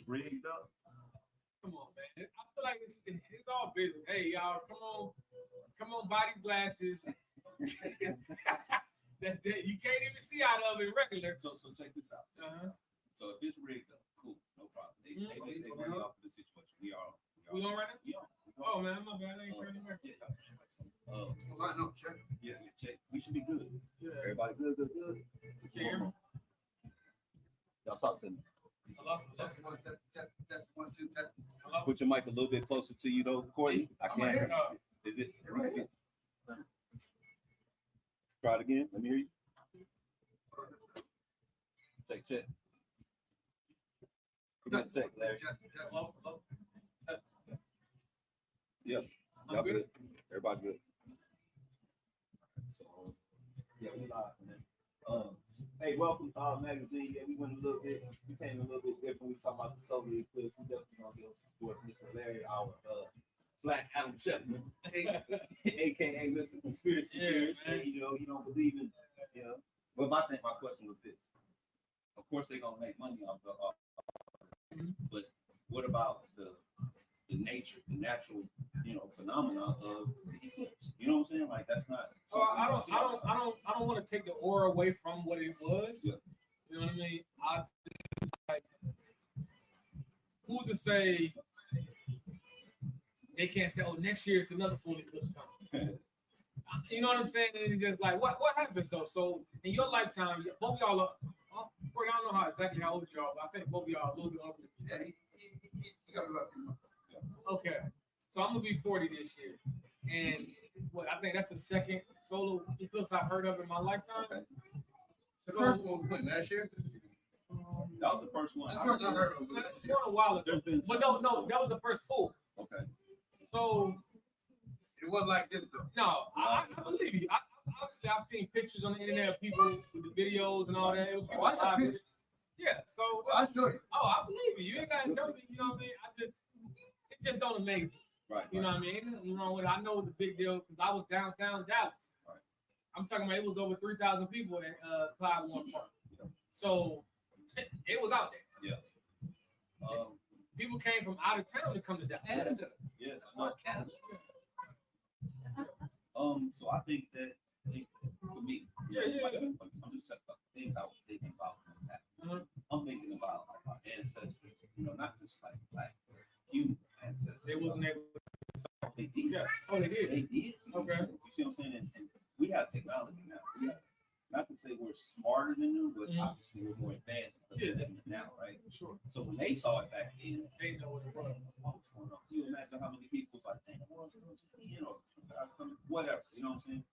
rigged up. Come on, man. I feel like it's all business. Hey, y'all, come on, buy these glasses. that you can't even see out of it regular. So check this out. So if it's rigged up, cool, no problem. They work off of the situation. We on right now? We on. Oh man, my bad. I ain't turning back. Check. Yeah, check. We should be good. Yeah. Everybody good. Y'all talk to me. Hello? Test 1, 2, test. Hello? Put your mic a little bit closer to you though, Courtney. I can't hear you. Is it? Try it again. Let me hear you. Check. Check, Larry. Hello? Yeah. Y'all good. Everybody good. So yeah, we live, man. Hey, welcome to our magazine. Yeah, we went a little bit. We came a little bit different. We talking about the solar eclipse. We definitely gonna give some support to Mr. Larry, our Black Adam Shepard, aka Mr. Conspiracy Theorist. You know, he don't believe in, But my question was this: of course, they're gonna make money off the, but what about the nature, the natural, phenomena of the eclipse? You know what I'm saying? Like that's not. I don't want to take the aura away from what it was. Yeah. You know what I mean? I just like, who's to say they can't say, oh, next year it's another full eclipse coming. You know what I'm saying? And it's just like, what happened? So in your lifetime, both y'all are. I don't know exactly how old y'all, but I think both of y'all are a little bit older than me. Yeah, he got about a few months. Okay, so I'm gonna be 40 this year, and I think that's the second solar eclipse I've heard of in my lifetime. Okay. The first one was last year. That was the first one. That's the first I heard of. It's been a while ago. But no, that was the first full. Okay. So it wasn't like this though. No, I believe you. Obviously, I've seen pictures on the internet of people with the videos and all that. It was I got pictures. Yeah, so I'll show you. Oh, I believe you. You ain't gotta show me. You know what I mean? It just don't amaze me. Right. You know what I mean? Ain't nothing wrong with it. I know it's a big deal because I was downtown Dallas. Right. I'm talking about it was over 3,000 people at Clyde Warren Park. Yeah. So it was out there. Yeah. People came from out of town to come to Dallas. Yes. Canada. So I think that for me, I'm just talking about things I was thinking about. I'm thinking about like my ancestors, not just like black human ancestors. They wasn't able to. They did. Yeah. Oh, they did. They did. Okay. You see what I'm saying? And we have technology now. Not to say we're smarter than them, but obviously we're more advanced than them now, right? Sure. So when they saw it back then, they know what it was. What was going on? You imagine how many people like, whatever. You know what I'm saying?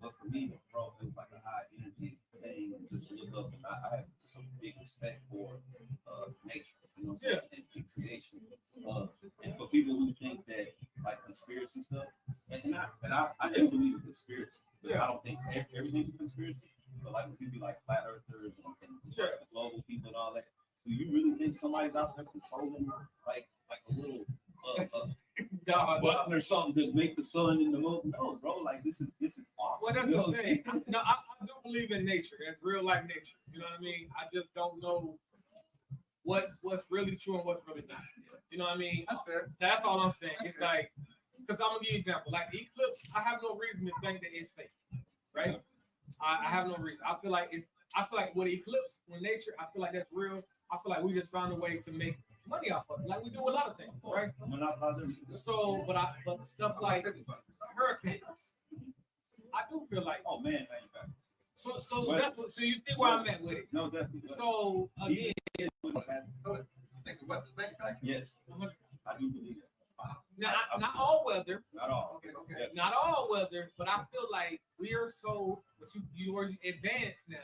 But for me, bro, it was like a high energy thing, and just to look up, and I have some big respect for nature, and creation. And for people who think that like conspiracy stuff, and I do believe in conspiracy, but I don't think everything's a conspiracy. But like when people be like flat earthers and the global people and all that, do you really think somebody's out there controlling like a little button or something to make the sun and the moon? No, bro. Like this is awesome. Well, that's the thing. No, I do believe in nature. That's real life nature. You know what I mean? I just don't know what's really true and what's really not. You know what I mean? That's fair. That's all I'm saying. It's like, because I'm gonna give you an example. Like the eclipse, I have no reason to think that it's fake, right? I have no reason. I feel like with eclipse, with nature, I feel like that's real. I feel like we just found a way to make money off of it, like we do a lot of things, right? So, but stuff like hurricanes, I do feel like. Oh man, so that's what. So you see where I'm at with it. No, definitely. So again, yes, I do believe it. Not all weather. Not all. Okay. Not all weather, but I feel like we are so. But you are advanced now.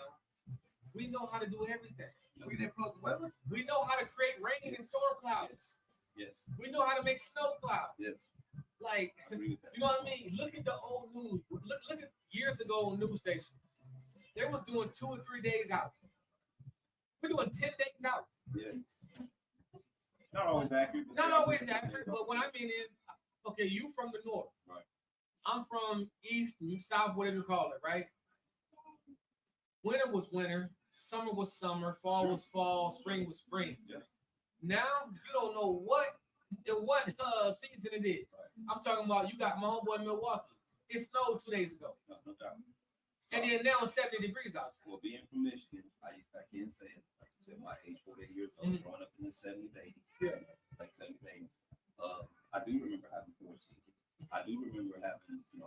We know how to do everything. We didn't close the weather. We know how to create rain and storm clouds. Yes. We know how to make snow clouds. Yes. Like, you know what I mean? Look at the old news. Look at years ago on news stations. They was doing 2 or 3 days out. We're doing 10 days out. Yeah. Not always accurate. Not always accurate, but what I mean is, okay, you from the north. Right. I'm from east, south, whatever you call it, right? Winter was winter, summer was summer, fall was fall, spring was spring. Yeah. Now you don't know what season it is. I'm talking about you got my homeboy in Milwaukee. It snowed 2 days ago. No doubt. And then now it's 70 degrees outside. Well, being from Michigan, I can't say it. Like I said, my age, 48 years old, growing up in the 70s, 80s. Yeah. Like 70s, 80s. I do remember having 4 seasons. I do remember having, a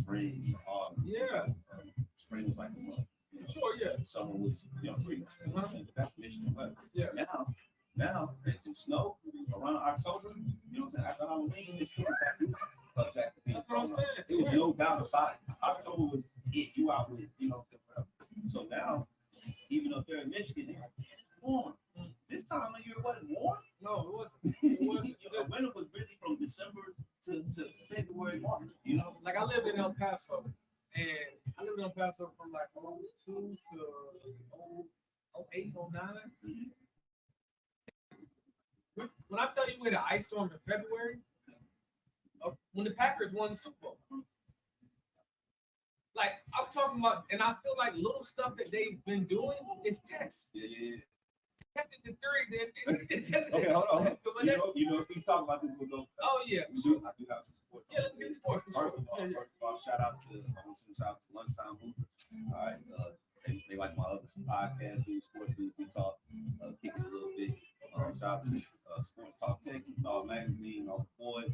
spring, autumn. Yeah. Spring was like a month. Sure, yeah. Summer was, 3 months. That's Michigan weather. Yeah. Now, in snow around October, after Halloween, it's coming back. That's what I'm saying. There was no doubt about it. October was it. You out with, So now, even up there in Michigan, they're like, it's warm. This time of year wasn't warm. No, it wasn't. The winter was really from December to February, March. Like I lived in El Paso, and I lived in El Paso from like 02 to 08, 09. Mm-hmm. When I tell you we had an ice storm in February, when the Packers won the Super Bowl, like I'm talking about, and I feel like little stuff that they've been doing is tests. Yeah. Testing the theories. Okay, hold on. We talk about this with those. Oh yeah. I do have some sports. Yeah, let's get sports. First of all, shout out to Lunchtime Hoopers. All right, they like my other podcast, sports news. We talk, kick it a little bit. Shout out to Sports Talk Texas, Dog Magazine, our boy.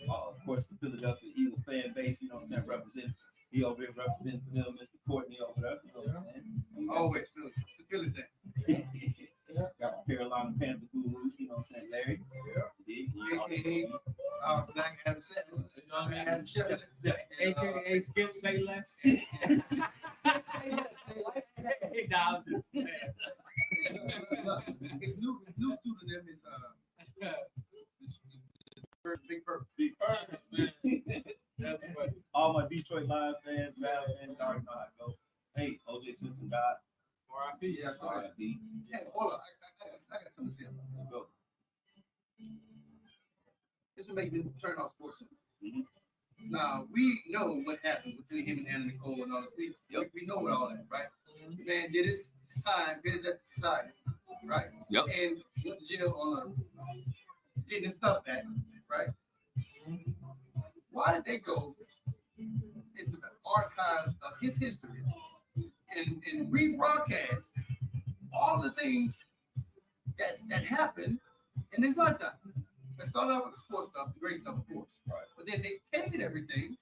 Of course, the Philadelphia Eagle fan base. Representing. He over here representing them, Mr. Courtney over there. Always Philly thing. Got the Carolina Panther gurus, Larry. Yeah. Black Adam Sandler. AKA Skip Say Less. Nah, I'm just playing. His new pseudonym is Big Purple. Big Purple. That's funny. All my Detroit Lions fans, Battle fans, already know how it goes. Hey, O.J. Simpson died. R.I.P. Yeah, R.I.P. Hey, hold on. I got something to say about that. Let's go. This will make me turn off sports. Mm-hmm. Now, we know what happened between him and Anna Nicole and all this. We know what all that, right? The man did his time, did it just society, right? Yep. And went to jail on getting his stuff back, right? Why did they go into the archives of his history and rebroadcast all the things that happened in his lifetime? Let's start out with the sports stuff, the great stuff, of course. Right. But then they taken everything,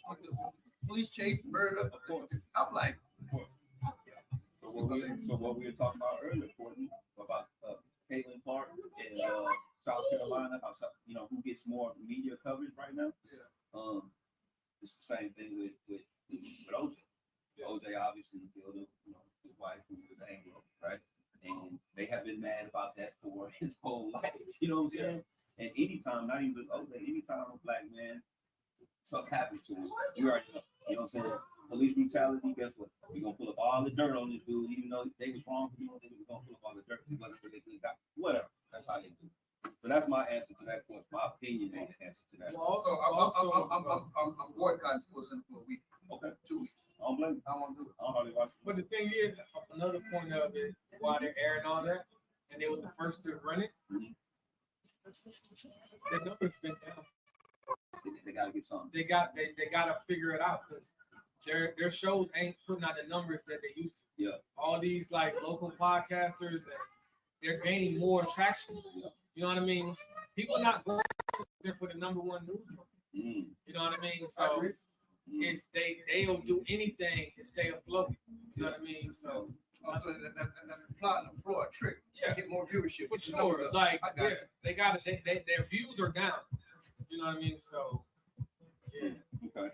like the police chase, murder. Of course. I'm like, So what we were talking about earlier, Courtney, about Caitlin Clark in South Carolina, who gets more media coverage right now? Yeah. It's the same thing with OJ. Yeah. OJ obviously killed his wife, who was Anglo, right? And they have been mad about that for his whole life. You know what I'm saying? And anytime, not even OJ, anytime a black man something happens to him, you already know. You know what I'm saying? Police brutality, guess what? We're gonna pull up all the dirt on this dude, even though they was wrong for doing it, we're gonna pull up all the dirt. He wasn't particularly got whatever. That's how they do. So that's my answer to that question. My opinionated answer to that. So I'm boycotting sports for a week. Okay. 2 weeks. I don't blame you. I want to do it. I don't hardly watch it. But the thing is, another point of it, why they're airing all that, and they was the first to run it. Mm-hmm. The numbers been down. They gotta get something. They gotta figure it out because their shows ain't putting out the numbers that they used to. Yeah. All these like local podcasters, and they're gaining more traction. Yeah. You know what I mean? People are not going for the number one news. Mm. You know what I mean? So it's they'll do anything to stay afloat. You know what I mean? So that's a plot and a fraud trick. Yeah, get more viewership. For sure. Like they got their views are down. You know what I mean? So yeah. Okay.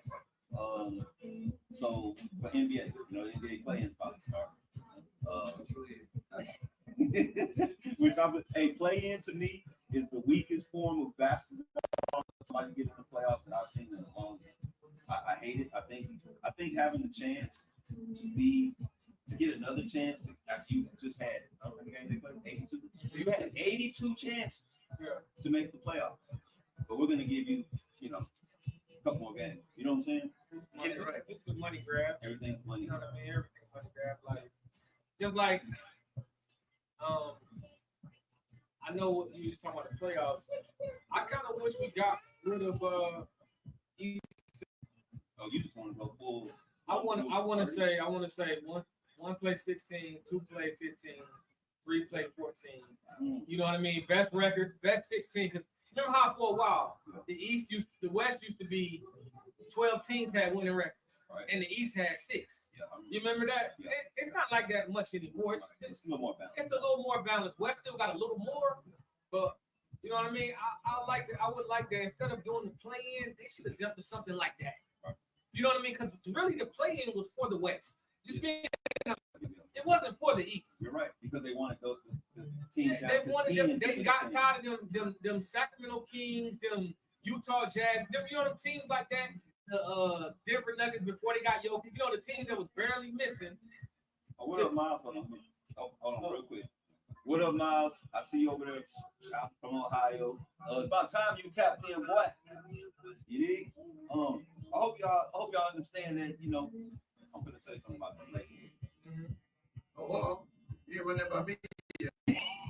So for NBA, the NBA play-in's about to start. Which play-in to me is the weakest form of basketball. Somebody get in the playoffs that I've seen in a long time. I hate it. I think having the chance to get another chance after you just had how many games they played? 82. You had 82 chances to make the playoffs. But we're gonna give you, a couple more games. You know what I'm saying? It's a money grab. Everything's money. You know what I mean? Everything's money grab. Like just like I know what you just talking about the playoffs. I kind of wish we got rid of East. Oh, you just want to go full. I want to say one play 16, two play 15, three play 14. You know what I mean? Best record, best 16. Because remember how for a while the West used to be 12 teams had winning records, right, and the East had 6. Yeah, you remember that? Yeah. It's not like that much anymore. It's a little more balanced. It's a little more balanced. West still got a little more, but you know what I mean? I would like that. Instead of doing the play-in, they should have done something like that. Right. You know what I mean? Because really the play-in was for the West. Just being, it wasn't for the East. You're right, because they wanted the teams. Yeah, they wanted them. They got tired of them Sacramento Kings, them Utah Jazz, them, you know, them teams like that. The Denver Nuggets before they got Jokic, you know, the teams that was barely missing. Oh, what up, Mavz? Hold on real quick. What up, Mavz? I see you over there from Ohio. It's about time you tapped in, boy. You dig? I hope y'all understand that, you know, I'm gonna say something about the Lakers. Oh, you didn't run that by me.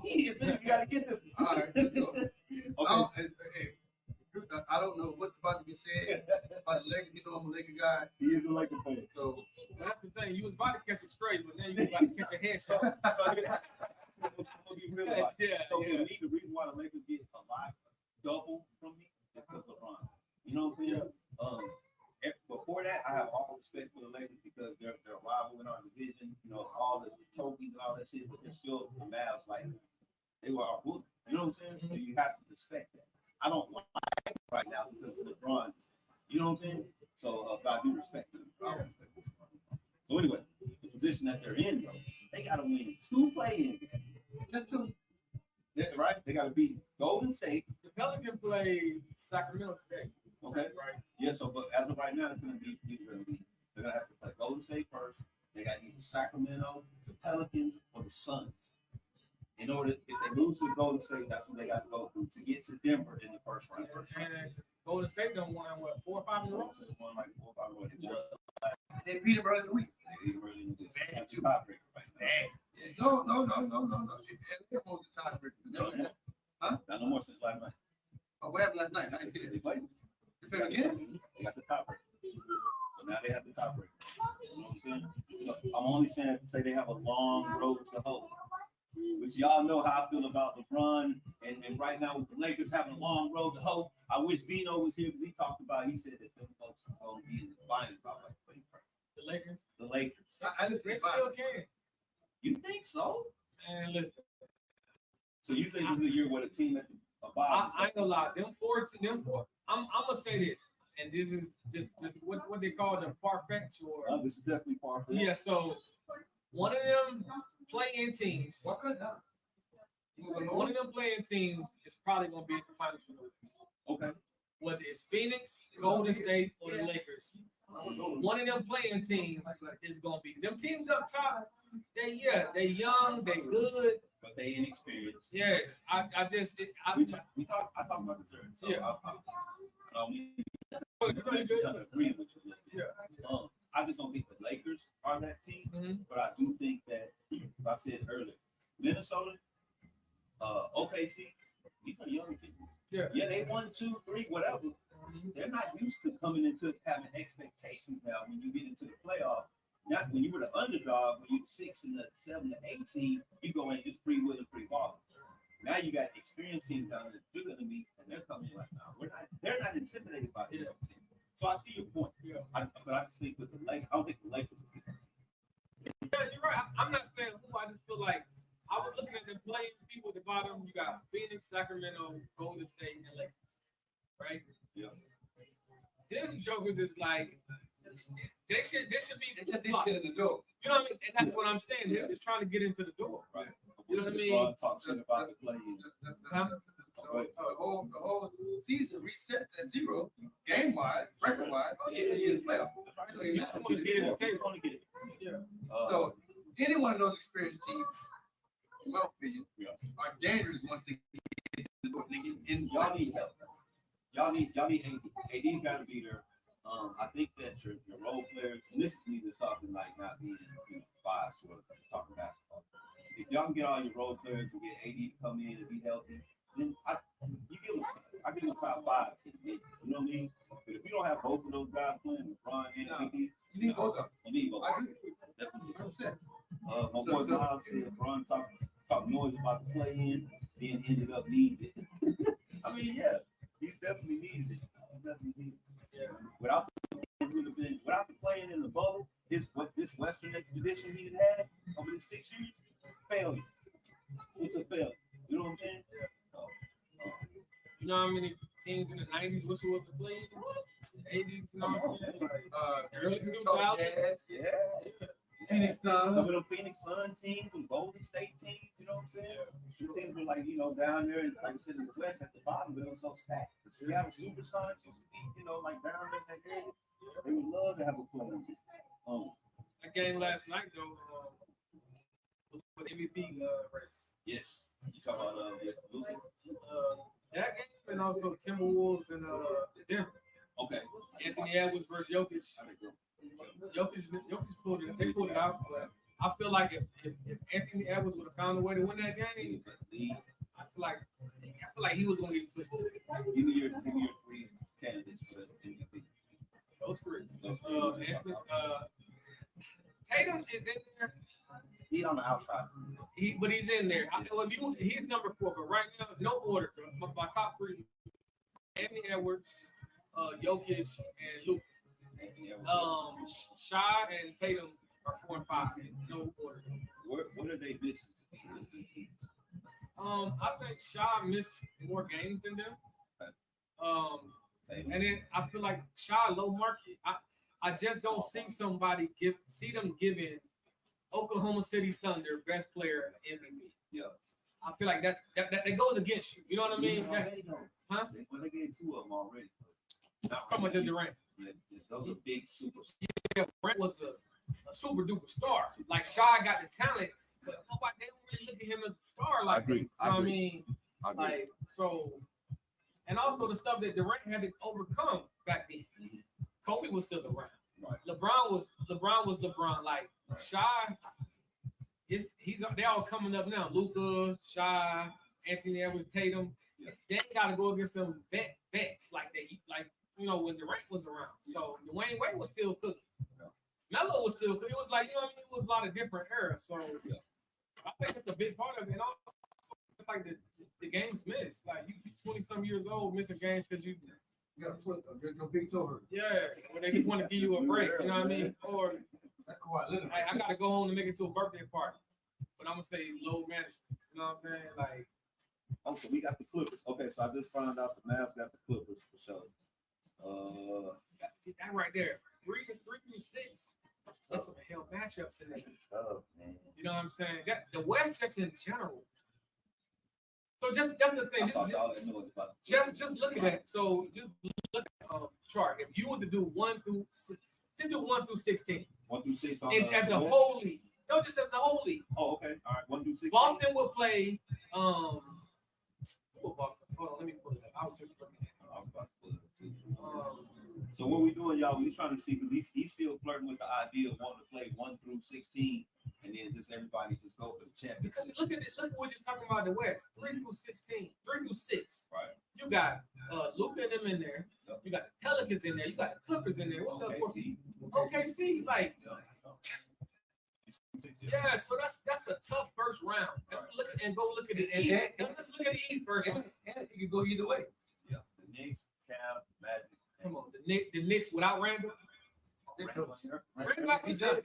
You gotta get this. All right, let's go. Okay. I don't know what's about to be said about the Lakers. You know, I'm a Laker guy. He is a Laker fan. So that's the thing. You was about to catch it straight, but now you was about to catch a headshot. So be real about it. For me, the reason why the Lakers get a lot double from me is because LeBron. You know what I'm saying? Before that, I have all respect for the Lakers because they're a rival in our division. You know, all the trophies and all that shit, but they're still the Mavs. Like they were our bully. You know what I'm saying? So you have to respect that. I don't like it right now because of LeBron. You know what I'm saying? So I do respect them. So anyway, the position that they're in, though, they got to win 2 play-in games. Just 2. Right? They got to beat Golden State. The Pelicans play Sacramento today. Okay. Right. Yeah. So, but as of right now, it's going to be they're going to have to play Golden State first. They got either Sacramento, the Pelicans, or the Suns. In order, if they lose to Golden State, that's what they got to go through to get to Denver in the first round. And Golden State done won what 4 or 5 in a row. They won like 4 or 5 in a row. They beat them early in the week. They beat them early in the week. That's a tiebreaker right No. now. They're most of the tiebreaker. Huh? Not no more since last night. Oh, what happened last night? I didn't see that. They played. They played again? They got the tiebreaker. So now they have the tiebreaker. You know what I'm saying? So I'm only saying to say they have a long road to hoe. Which y'all know how I feel about LeBron, and right now with the Lakers having a long road to hoe. I wish Vino was here because he talked about. He said that them folks are going to be in the finals about like the Lakers. The Lakers. I just they still can. You think so? And listen. So you think this is a year where the team at the bottom? I ain't gonna lie. Them four. I'm gonna say this, and this is just what they call the far fetch or. This is definitely far fetched. Yeah. So one of them playing teams. What could not? One of them playing teams is probably gonna be in the finals for the Lakers. Okay. Whether it's Phoenix, Golden State, or the Lakers. One of them playing teams is gonna be them teams up top. They young, they good, but they inexperienced. Yes, I talked about this earlier. So yeah. Agree with you. Yeah. I just don't think the Lakers are that team, but I do think that, I said earlier, Minnesota, OKC, these are young teams. Yeah, they 1, 2, 3, whatever. They're not used to coming into having expectations now when you get into the playoffs. Not when you were the underdog, when you're 6 and the 7 and 8 seed, you go in just free will and free ball. Now you got experienced teams down there you're gonna meet, and they're coming in like now. They're not intimidated by the other team. So I see your point. Yeah. But I just think with the Lakers, I don't think the Lakers will be that team. Yeah, you're right. I'm not saying who. I just feel like I was looking at the playing people at the bottom. You got Phoenix, Sacramento, Golden State, and Lakers. Right? Yeah. Them jokers is like they should be just get in the door. You know what I mean? And that's what I'm saying. They're just trying to get into the door. Right. You know what I mean? Talk shit about the play. The whole season resets at 0, game wise, record wise. In the playoffs. So any one of those experienced teams, in my opinion, are dangerous once they get in the door. Y'all need help. Y'all need AD. AD's got to be there. I think that your role players, and this is me just talking like not being five sort of just talking basketball. If y'all can get all your role players and get AD to come in and be healthy, then I give them top 5 to the league. You know what I mean? But if you don't have both of those guys playing, LeBron and AD, you need both of them. you need both. I agree. Definitely. 100%. My boy Mavz said LeBron talk noise about the play in, then ended up needing it. I mean, yeah, he's definitely needed it. Yeah. Without the playing in the bubble, this Western expedition he had over these 6 years, failure. It's a failure. You know what I'm saying? Yeah. You know how many teams in the 90s wish it was a play? 80s, you know what I'm saying? Early 2000s. Yeah. Phoenix Suns. Some of them Phoenix Sun teams and Golden State teams, you know what I'm saying? Some teams were like, down there, and like I said, in the West at the bottom, but it was so stacked. The Seattle Supersonics used to be, like down there in that area. They would love to have a play. That game last night, though, was for the MVP race. Yes. You talking about Luka? That game, and also Timberwolves and Denver. Okay. Anthony Edwards versus Jokic. Jokic pulled it. They pulled it out. But I feel like if Anthony Edwards would have found a way to win that game, I feel like he was going to get pushed to it. Give me your 3 candidates for the MVP. Those 3. Tatum is in there. He's on the outside. But he's in there. He's number 4. But right now, no order. My top 3: Anthony Edwards, Jokic, and Luka. Shy and Tatum are 4 and 5. No order. What are they missing? I think Shy missed more games than them. And then I feel like Shy low market. I just don't see them giving Oklahoma City Thunder best player MVP. Yeah. I feel like that goes against you. You know what I mean? Huh? Well, they gave 2 of them already. Talking about Durant. Yeah, those are big superstars. Yeah, Durant was a super duper star. Like Shy got the talent, but nobody they don't really look at him as a star. Like, I agree. I mean, like so, and also the stuff that Durant had to overcome back then. Mm-hmm. Kobe was still around. Right. LeBron was LeBron. Like right. Shy, they all coming up now. Luka, Shy, Anthony Edwards, Tatum. Yeah. They got to go against them vets like they like. When Durant was around. So Dwayne Wade was still cooking. Yeah. Melo was still cooking. It was like, it was a lot of different eras. So yeah. I think it's a big part of it. And also, it's like the games missed. Like you 20-some years old missing games because you got your big toe hurt. Yeah, when they just want to give you a break, you know what I mean? Or that's Kawhi Leonard. I got to go home and make it to a birthday party. But I'm gonna say low management. You know what I'm saying? Like, so we got the Clippers. Okay, so I just found out the Mavs got the Clippers for sure. See that right there, 3 through 6. That's some hell matchups in there. Tough, man. You know what I'm saying? That the West just in general. So that's the thing. Just look at that. So just look at the chart. If you were to do 1 through 6, just do 1 through 16. 1 through 6 on at the whole league. No, just as the whole league. Oh, okay. All right. 1 through 6. Boston will play. Boston. Hold on, let me pull it up. I was just looking at it. I was about to pull it up too. So what we doing, y'all? We trying to see because he's still flirting with the idea of wanting to play 1 through 16, and then just everybody just go for the champion. Because look at it. Look, we're just talking about the West. 3 through 16, 3 through 6. Right. You got Luka and them in there. Yep. You got the Pelicans in there. You got the Clippers in there. What's the OKC? Like. Yeah, so that's a tough first round. Look at the East. Look at the East first round. And it can go either way. Yeah, the Knicks, Cavs, Magic. Come on, the Knicks without Randall. Randall, he's done.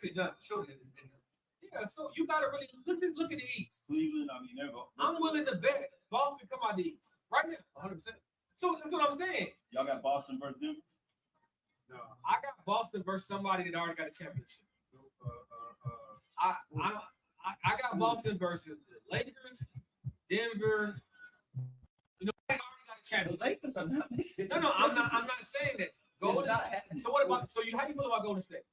Yeah, so you gotta really look at the East. Cleveland, I mean, there go. I'm willing to bet Boston come out the East right now, 100%. So that's what I'm saying. Y'all got Boston versus Denver? No, I got Boston versus somebody that already got a championship. I got Boston versus the Lakers, Denver. They already got a championship. The Lakers are not making. No, I'm not saying that. So what about? So how do you feel about Golden State?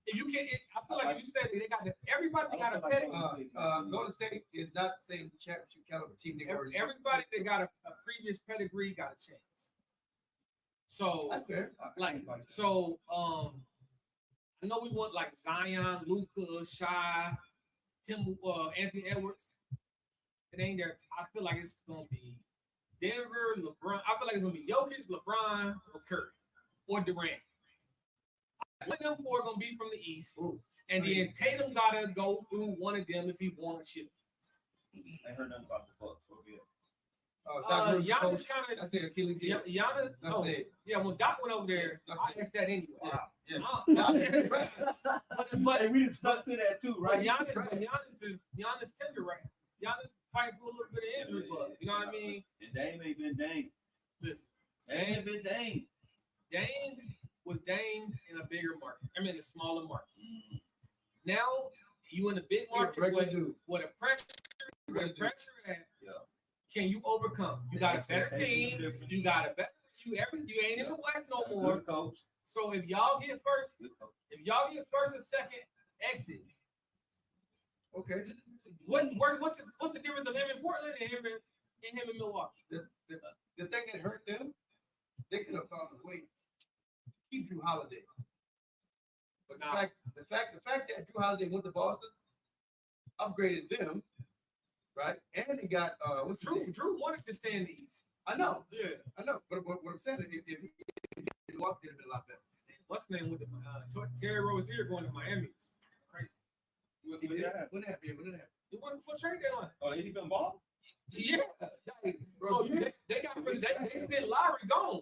If you can't, I feel like if you said they got everybody got a pedigree. Golden State is not the same championship caliber team. Everybody that got a previous pedigree got a chance. So That's fair. I know we want like Zion, Luka, Shy, Anthony Edwards. It ain't there. I feel like it's gonna be Denver, LeBron. I feel like it's gonna be Jokic, LeBron, or Curry, or Durant. One of them four are gonna be from the East, and then Tatum gotta go through one of them if he wants to. I heard nothing about the Bucks. So yeah. Giannis kind of. That's the Achilles heel. Giannis. Yeah. When Doc went over there, I asked that anyway. But we just stuck to that too, right? Giannis tender right. Giannis fighting through a little bit of injury bug. You know what I mean? And Dame ain't been Dame. Listen, Dame ain't been Dame. Dame was Dame in a bigger market. I mean, a smaller market. Now you in a big market with a pressure at. Yeah. Can you overcome? You got a better team. You got a better. You ain't in the West no more. Coach. So if y'all get first and second exit. Okay. What's the difference of him in Portland and him in Milwaukee? The thing that hurt them, they could have found a way to keep Drew Holiday. But the fact that Drew Holiday went to Boston upgraded them, right? And they got Drew wanted to stay in the East. I know. Yeah. I know. But what I'm saying is if he walked, it'd have been a lot better. What's the name with the Terry Rozier going to Miami? It's crazy. What did that happen? It wasn't for trade deadline. Oh, he been ball? Yeah. So they got rid of they still Lowry gone.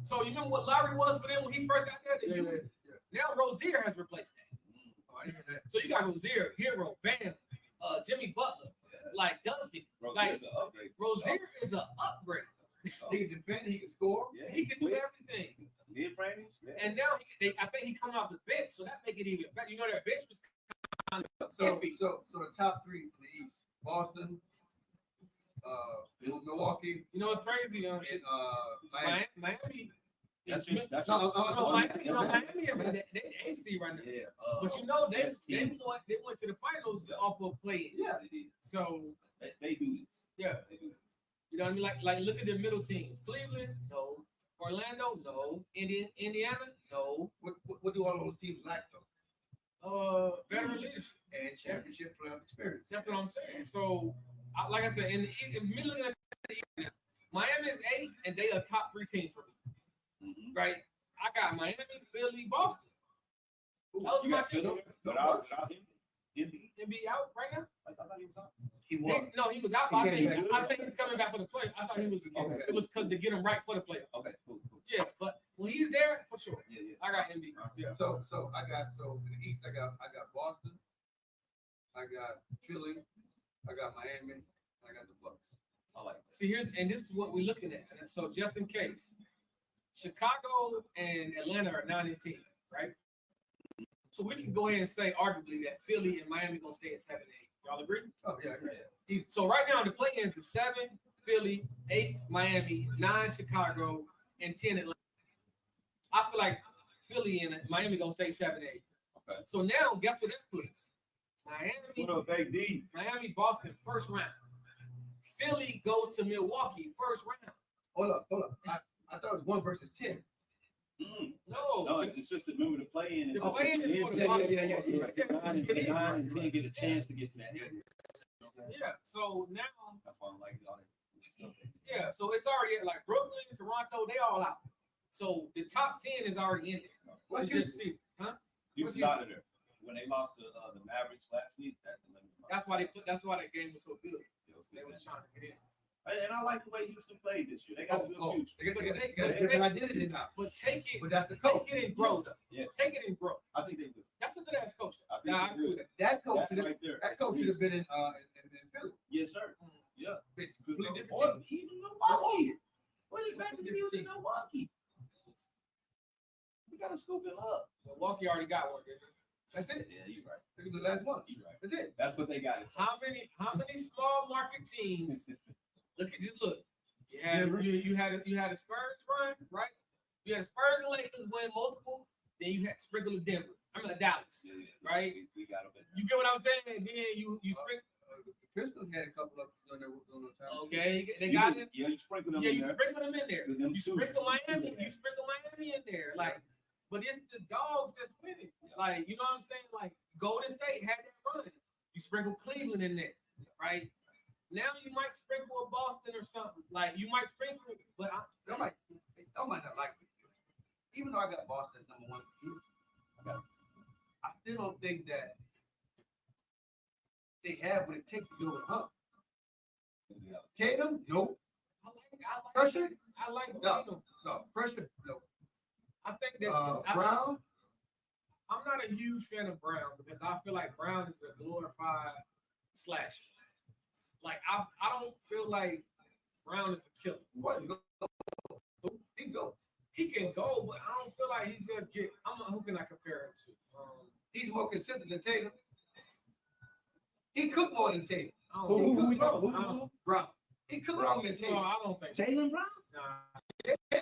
So you remember what Lowry was for them when he first got there? Yeah. Now Rozier has replaced that. Oh, I hear that. So you got Rozier, Hero, Bam, Jimmy Butler, like Duncan. Rozier's an upgrade. Rozier is an upgrade. He can defend, he can score. Yeah, he can do everything. Mid-range. Yeah. And now I think he come off the bench, so that make it even better. You know that bench was kind of so the top three in the East: Boston, Milwaukee. You know what's crazy? And Miami. Miami. They AFC right now. Yeah. But you know they went to the finals off of play. Yeah. So they do this. Yeah. They do this. You know what I mean? Like look at the middle teams. Cleveland, no. Orlando, no. Indiana, no. What do all those teams lack though? Veteran leadership and championship playoff experience. That's what I'm saying. So, like I said, in me looking at the Miami is 8, and they a top 3 team for me. Mm-hmm. Right? I got Miami, Philly, Boston. Those are my team. Without him. Be out right now? I thought he was out. He was out. I think he's coming back for the play. I thought he was. Okay. It was because to get him right for the playoffs. Okay, cool. Yeah, but when he's there, for sure. Yeah. I got MB. Yeah. So in the East, I got Boston, I got Philly, I got Miami, I got the Bucks. I like that. See and this is what we're looking at. And so just in case, Chicago and Atlanta are 9 and 10, right? So we can go ahead and say arguably that Philly and Miami gonna stay at 7 and 8. Y'all agree? Oh yeah, I agree. So right now the play-ins is 7 Philly, 8 Miami, 9 Chicago, and 10 Atlanta. I feel like Philly and Miami gonna stay 7 and 8. Okay. So now guess what that puts? Miami. What up, Big D? Miami, Boston, first round. Philly goes to Milwaukee, first round. Hold up. I thought it was 1 versus 10. No, it's just remember the play-in. The play-in is for the The 9 and 10 get a chance to get to that. Yeah. So now that's why I'm like all that. Yeah. So it's already like Brooklyn, Toronto, they all out. So the top 10 is already in there. What's just see, huh? Houston out of there when they lost to the Mavericks last week. That's why that game was so good. They was trying to get in. And I like the way Houston played this year. They got a good future. They got a different identity now. But take it. But that's the coach. Take it and grow. Yes. Take it and grow. I think they do. That's a good ass coach. I agree with that. That coach right there. That coach should have been in Philly. Yes, sir. Yeah. Completely different team. Even Milwaukee. What is back to the in Milwaukee? We gotta scoop it up. Milwaukee already got one, didn't they? That's it. Yeah, you're right. Look at the last one. You're right. That's it. That's what they got. How many small market teams? Look. You had a Spurs run, right? You had Spurs and Lakers win multiple. Then you had sprinkle of Denver. I mean Dallas, right? We got them. You get what I'm saying? And then you sprinkle. Pistons had a couple of on their time. Okay, they got it. Yeah, you sprinkle them Yeah, in you there. sprinkle them in there. With them You two. sprinkle Miami. You sprinkle Miami in there. Like, but it's the dogs that's winning. Like, you know what I'm saying? Like, Golden State had that run. You sprinkle Cleveland in there, right? Now you might sprinkle a Boston or something. Like, you might sprinkle, but They might not like it. Even though I got Boston as number 1, I still don't think that they have what it takes to do it, huh? Tatum, no. I like Pressure? I like No. Tatum. No. Pressure, no. I think that Brown? I'm not a huge fan of Brown because I feel like Brown is a glorified slasher. Like I don't feel like Brown is a killer. What? He can go. He can go, but I don't feel like he just get. Who can I compare him to? He's more consistent than Tatum. He cooked more than Tatum. Who we talking? Who? Brown. He cooked more than Tatum. No, I don't think. Jaylen Brown? Nah.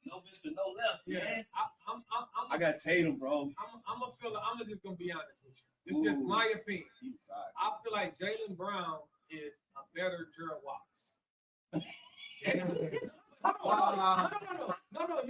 No Mr. No left, Yeah. man. I I got Tatum, bro. I'm just gonna be honest with you. It's just my opinion. I feel like Jaylen Brown is a better Gerald Wallace. No.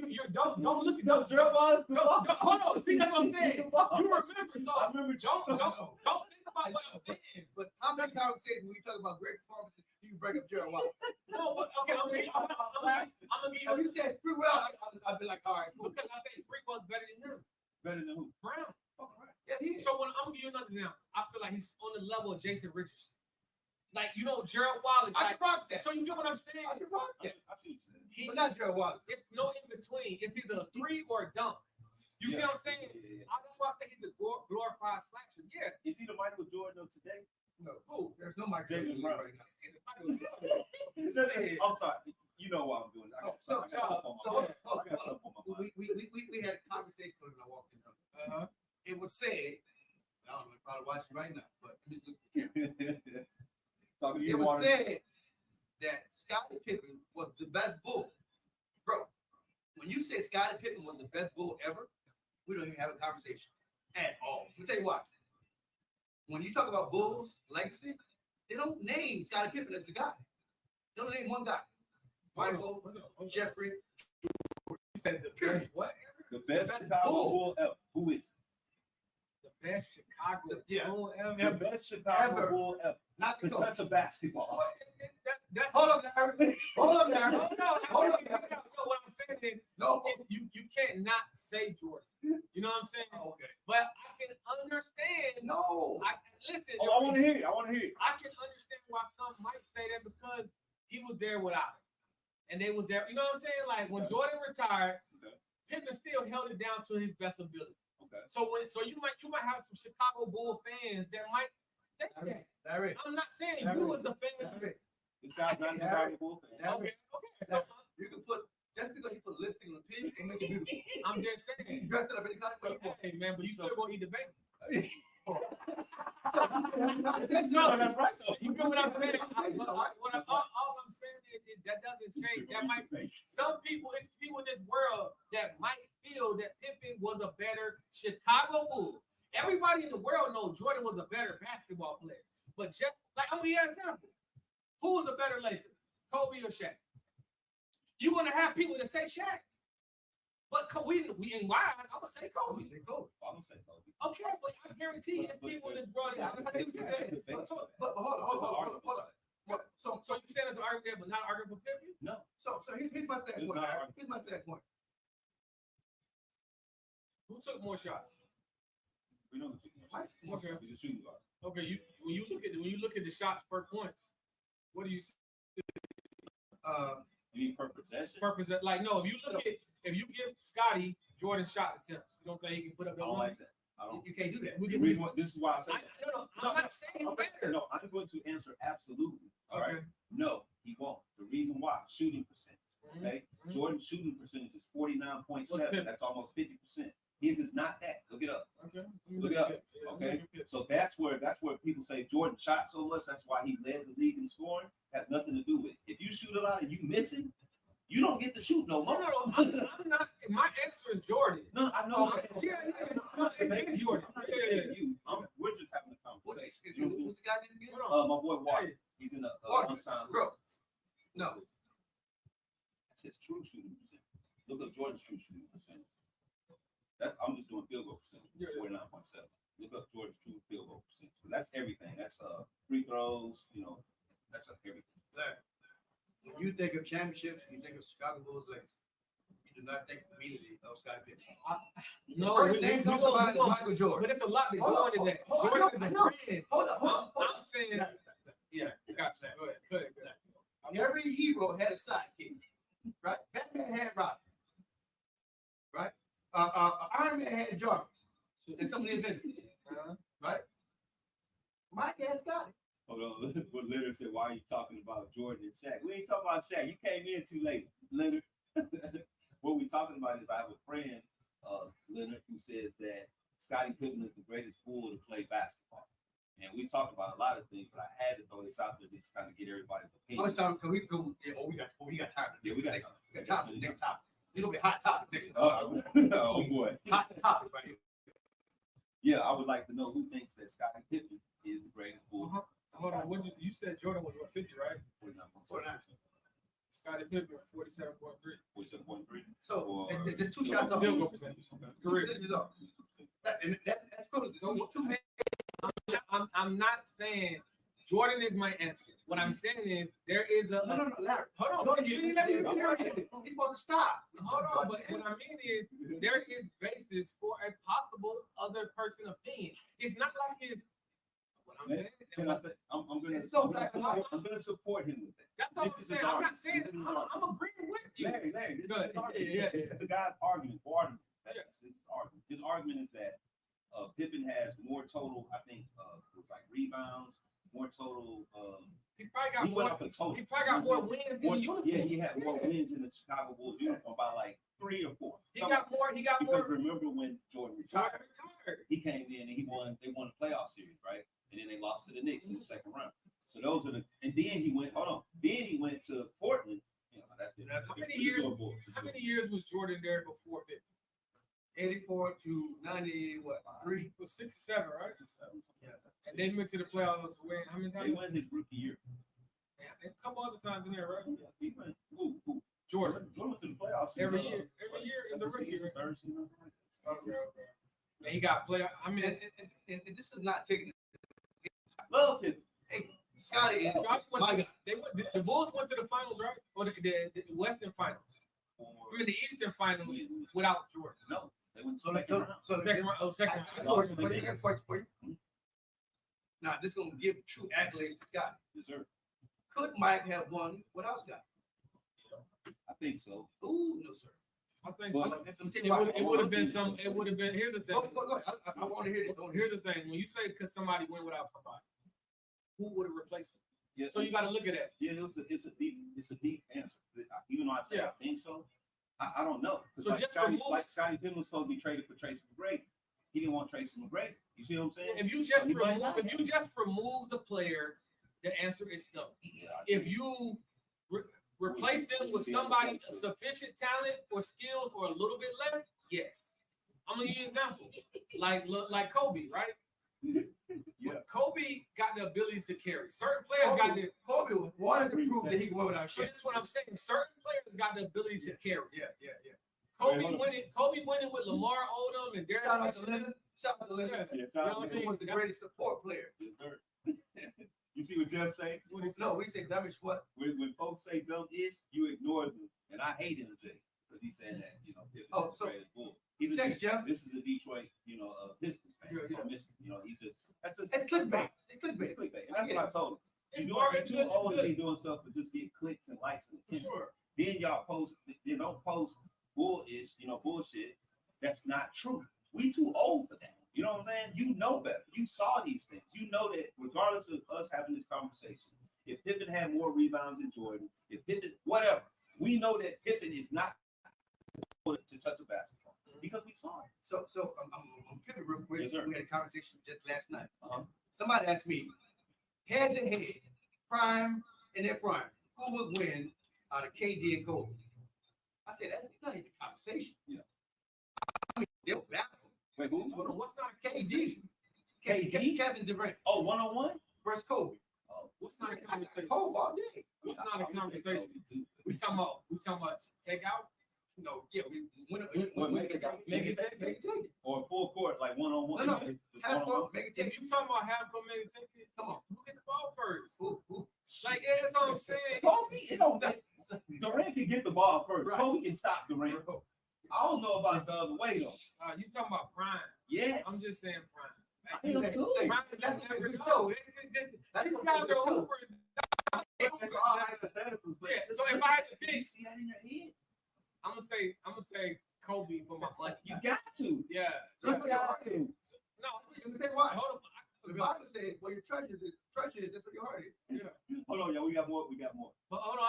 You don't look at no Gerald Wallace. Hold on. See, that's what I'm saying. You remember, so I remember. Don't think about what I'm saying. But how many conversations when you talk about great performances, you bring up Gerald Wallace? No, but okay, I'm gonna give you. You said Sprewell, I'd be like, all right, cool. Because I think Sprewell's better than him. Better than who? Brown. Yeah, he is. So when I'm gonna give you another example, I feel like he's on the level of Jason Richardson. Like, you know, Gerald Wallace. I like, can rock that. So you get what I'm saying? I can rock that. I see what you're saying. But not Gerald Wallace. It's no in between. It's either a 3 or a dunk. You see what I'm saying? Yeah. That's why I say he's a glorified slasher. Yeah. Is he the Michael Jordan of today? No. Who? There's no Michael Jaylen Jordan Brown. right now. I'm sorry. You know why I'm doing it. I got stuff on my mind. We had a conversation when I walked in. It was said, I don't know, you're probably watching right now, but Talking to it you, was Warren. said that Scottie Pippen was the best bull. Bro, when you say Scottie Pippen was the best bull ever, we don't even have a conversation at all. Let me tell you why. When you talk about Bulls legacy, they don't name Scottie Pippen as the guy. They don't name one guy. Michael, Jeffrey. You said the best what? The best Chicago Bull ever. Who is? The best Chicago Bull The ever. best Chicago Bull ever. Not To the coach. touch a basketball. Hold up there. Hold up there. No, Hold up there. what I'm saying is, No. you can't not say Jordan. You know what I'm saying? Oh, okay. But I can understand. No. Listen. I want to hear it. I want to hear it. I can understand why some might say that because he was there without him. And they was there. You know what I'm saying? Like when Jordan retired, Pippen still held it down to his best ability. Okay. So you might have some Chicago Bull fans that might think that. I'm not saying you was the fan. This guy's not a Chicago Bull fan. Okay. So You can put, just because you put lipstick on a pig, can make it beautiful. I'm just saying. You dress it up any kind of way. Hey man, but you still gonna eat the bacon. No, that's right though. You know what I'm saying? All I'm saying is that doesn't change. That might some people, it's people in this world that might feel that Pippen was a better Chicago Bull. Everybody in the world knows Jordan was a better basketball player. But just like I'm gonna give you an example. Who was a better Laker? Kobe or Shaq? You're gonna have people that say Shaq. But we in why I'm gonna say Kobe. I'm gonna say Kobe. Okay, but I guarantee it's people in this world that But hold on. So you saying it's an argument, but not an argument for Pippen? No. So here's my standpoint. Here's my standpoint. Who took more shots? We know the Okay. He's a shooting guard. Okay, when you look at the shots per points, what do you see? You mean per possession? Purpose that, like, no, if you give Scotty Jordan shot attempts, you don't think he can put up I that don't one? like that. I don't. You can't do that. This is why I say that. I'm not saying better. No, I'm going to answer absolutely. All right. Okay. No, he won't. The reason why, shooting percentage. Okay. Jordan's shooting percentage is 49.7. That's almost 50%. His is not that. Look it up. Okay. Look it up. Okay. So that's where people say Jordan shot so much. That's why he led the league in scoring. Has nothing to do with it. If you shoot a lot and you missing, you don't get to shoot no more. No, I'm not. My answer is Jordan. No, I know. Yeah. No, it's Jordan. We're just having a conversation. conversation. Who's the guy name again? My boy Walker. He's in the unsigned bro. list. No. That's his true shooting percentage. Look up Jordan's true shooting percentage. I'm just doing field goal percentage. 49.7. Look up Jordan's true field goal percentage. So that's everything. That's free throws. That's everything. When you think of championships, you think of Chicago Bulls legacy. You do not think immediately of Scottie Pippen. No, first name comes to mind is Michael Jordan. But it's a lot that go into that. Hold Jordan on, is a I know. brand. Hold on. I'm saying, yeah, gotcha. Go ahead. Every hero had a sidekick, right? Batman had Robin, right? Iron Man had Jarvis, and some of the Avengers, right? Mike has got it. Hold on. What Leonard said, why are you talking about Jordan and Shaq? We ain't talking about Shaq. You came in too late, Leonard. What we're talking about is I have a friend, Leonard, who says that Scottie Pippen is the greatest Bull to play basketball. And we talked about a lot of things, but I had to throw this out there just to kind of get everybody's opinion. How much time can we go? Yeah, we got time. Yeah, we got time. We got time for the next topic. It's gonna be a hot topic next time. Oh boy. Hot topic right here. Yeah, I would like to know who thinks that Scottie Pippen is the greatest Bull. Hold on. What you said? Jordan was 50, right? 49. Scottie Pippen 47.3. 47.3. So it's just two shots off. Field goal percentage. Correct. That's cool. So two men. I'm not saying Jordan is my answer. What I'm saying is there is a No, Larry. hold on. Jordan, you didn't let me He's supposed to stop. Hold on, but what I mean is there is basis for a possible other person opinion. It's not like it's what I'm saying. I'm gonna support him with that. That's what I'm saying. I'm not saying I'm agreeing with you. Larry, this is his argument. This is the guy's argument. That's his argument. His argument is that Pippen has more total, I think, like rebounds, more total. He probably got more wins in the uniform. Yeah, he had more wins in the Chicago Bulls uniform by like 3 or 4. He got more. Because remember when Jordan retired, he came in and they won the playoff series, right? And then they lost to the Knicks in the second round. So those are and then he went. Then he went to Portland. How many years was Jordan there before Pippen? 84 to 90, what? 3? It was 67, right? 67. Yeah. And they went to the playoffs. How many times? They won his rookie year. Yeah, a couple other times in there, right? Yeah, he went. Who? Jordan. Went to the playoffs. Every year is a rookie. Right? Third season. Okay. And he got playoff. I mean, and this is not taking. Love Pippen. Hey, Scottie is my guy. The Bulls went to the finals, right? Or the Western finals. I mean, the Eastern finals without Jordan. No. They went to second round. Second round. Now, this is going to give true accolades to Scottie. Yes, sir. Could Mike have won without Scottie? I think so. Ooh, no, sir. I think It would have been some. It would have been. Here's the thing. Go. I want to hear it. Here's the thing. When you say because somebody went without somebody, who would have replaced him? Yeah. So you got to look at that. Yeah, it's a deep answer. Even though I say I think so, I don't know. So like Scottie Pippen was supposed to be traded for Tracy McGrady. He didn't want Tracy McGrady. You see what I'm saying? If you just remove the player, the answer is no. Yeah, if you replace them with somebody sufficient talent or skills or a little bit less, yes. I'm gonna give you an example. Like Kobe, right? Yeah. Kobe got the ability to carry. Certain players Kobe wanted to prove that he could win without shit. So that's what I'm saying. Certain players got the ability to carry. Yeah. Kobe winning with Lamar Odom and Derrick. Shout out to Leonard. He was the greatest support player. Yes, sir. You see what Jeff say? No, we say dumb is what? When folks say dumb is, you ignore them. And I hate him, Jay, because he's saying that, Thanks, Jeff. This is a Detroit, Pistons fan from Michigan. He's just it's clickbait. It's clickbait. And that's what I told him. He's too old to be doing stuff to just get clicks and likes and attention. Sure. Then y'all don't post bullshit. That's not true. We too old for that. You know what I'm saying? You know better. You saw these things. You know that regardless of us having this conversation, if Pippen had more rebounds than Jordan, if Pippen, whatever, we know that Pippen is not to touch a basketball because we saw it. So I'm Pippen real quick. Yes, sir. We had a conversation just last night. Somebody asked me, head to head, prime in their prime, who would win out of KD and Kobe? I said, that's not even a conversation. Yeah. I mean, they'll battle. Wait, who? Hold on, what's not a KD Kevin Durant. Oh, 1-on-1 versus Kobe. Oh, What's not a conversation? Kobe all day. What's not a conversation? We talking about take out? No, yeah, make it take it. Or full court, like 1-on-1. No, half court, make it If take you talking about half court, make it take it. Come on. Who get the ball first? Ooh. Like, yeah, that's what I'm saying. Kobe, Durant can get the ball first. Right. Kobe can stop Durant. I don't know about the other way though. You talking about prime? Yeah. I'm just saying prime. I am too. Prime, that's never go. That's You guys are over. That's all hypotheticals. Yeah. So if I had to pick, see that in your head? I'm gonna say Kobe for my money. You got to. Yeah. So you got to. No. Let me say why. Hold on. The Bible says, "Well, your treasure is that's where your heart is." Yeah. Hold on, y'all. We got more. But hold on. I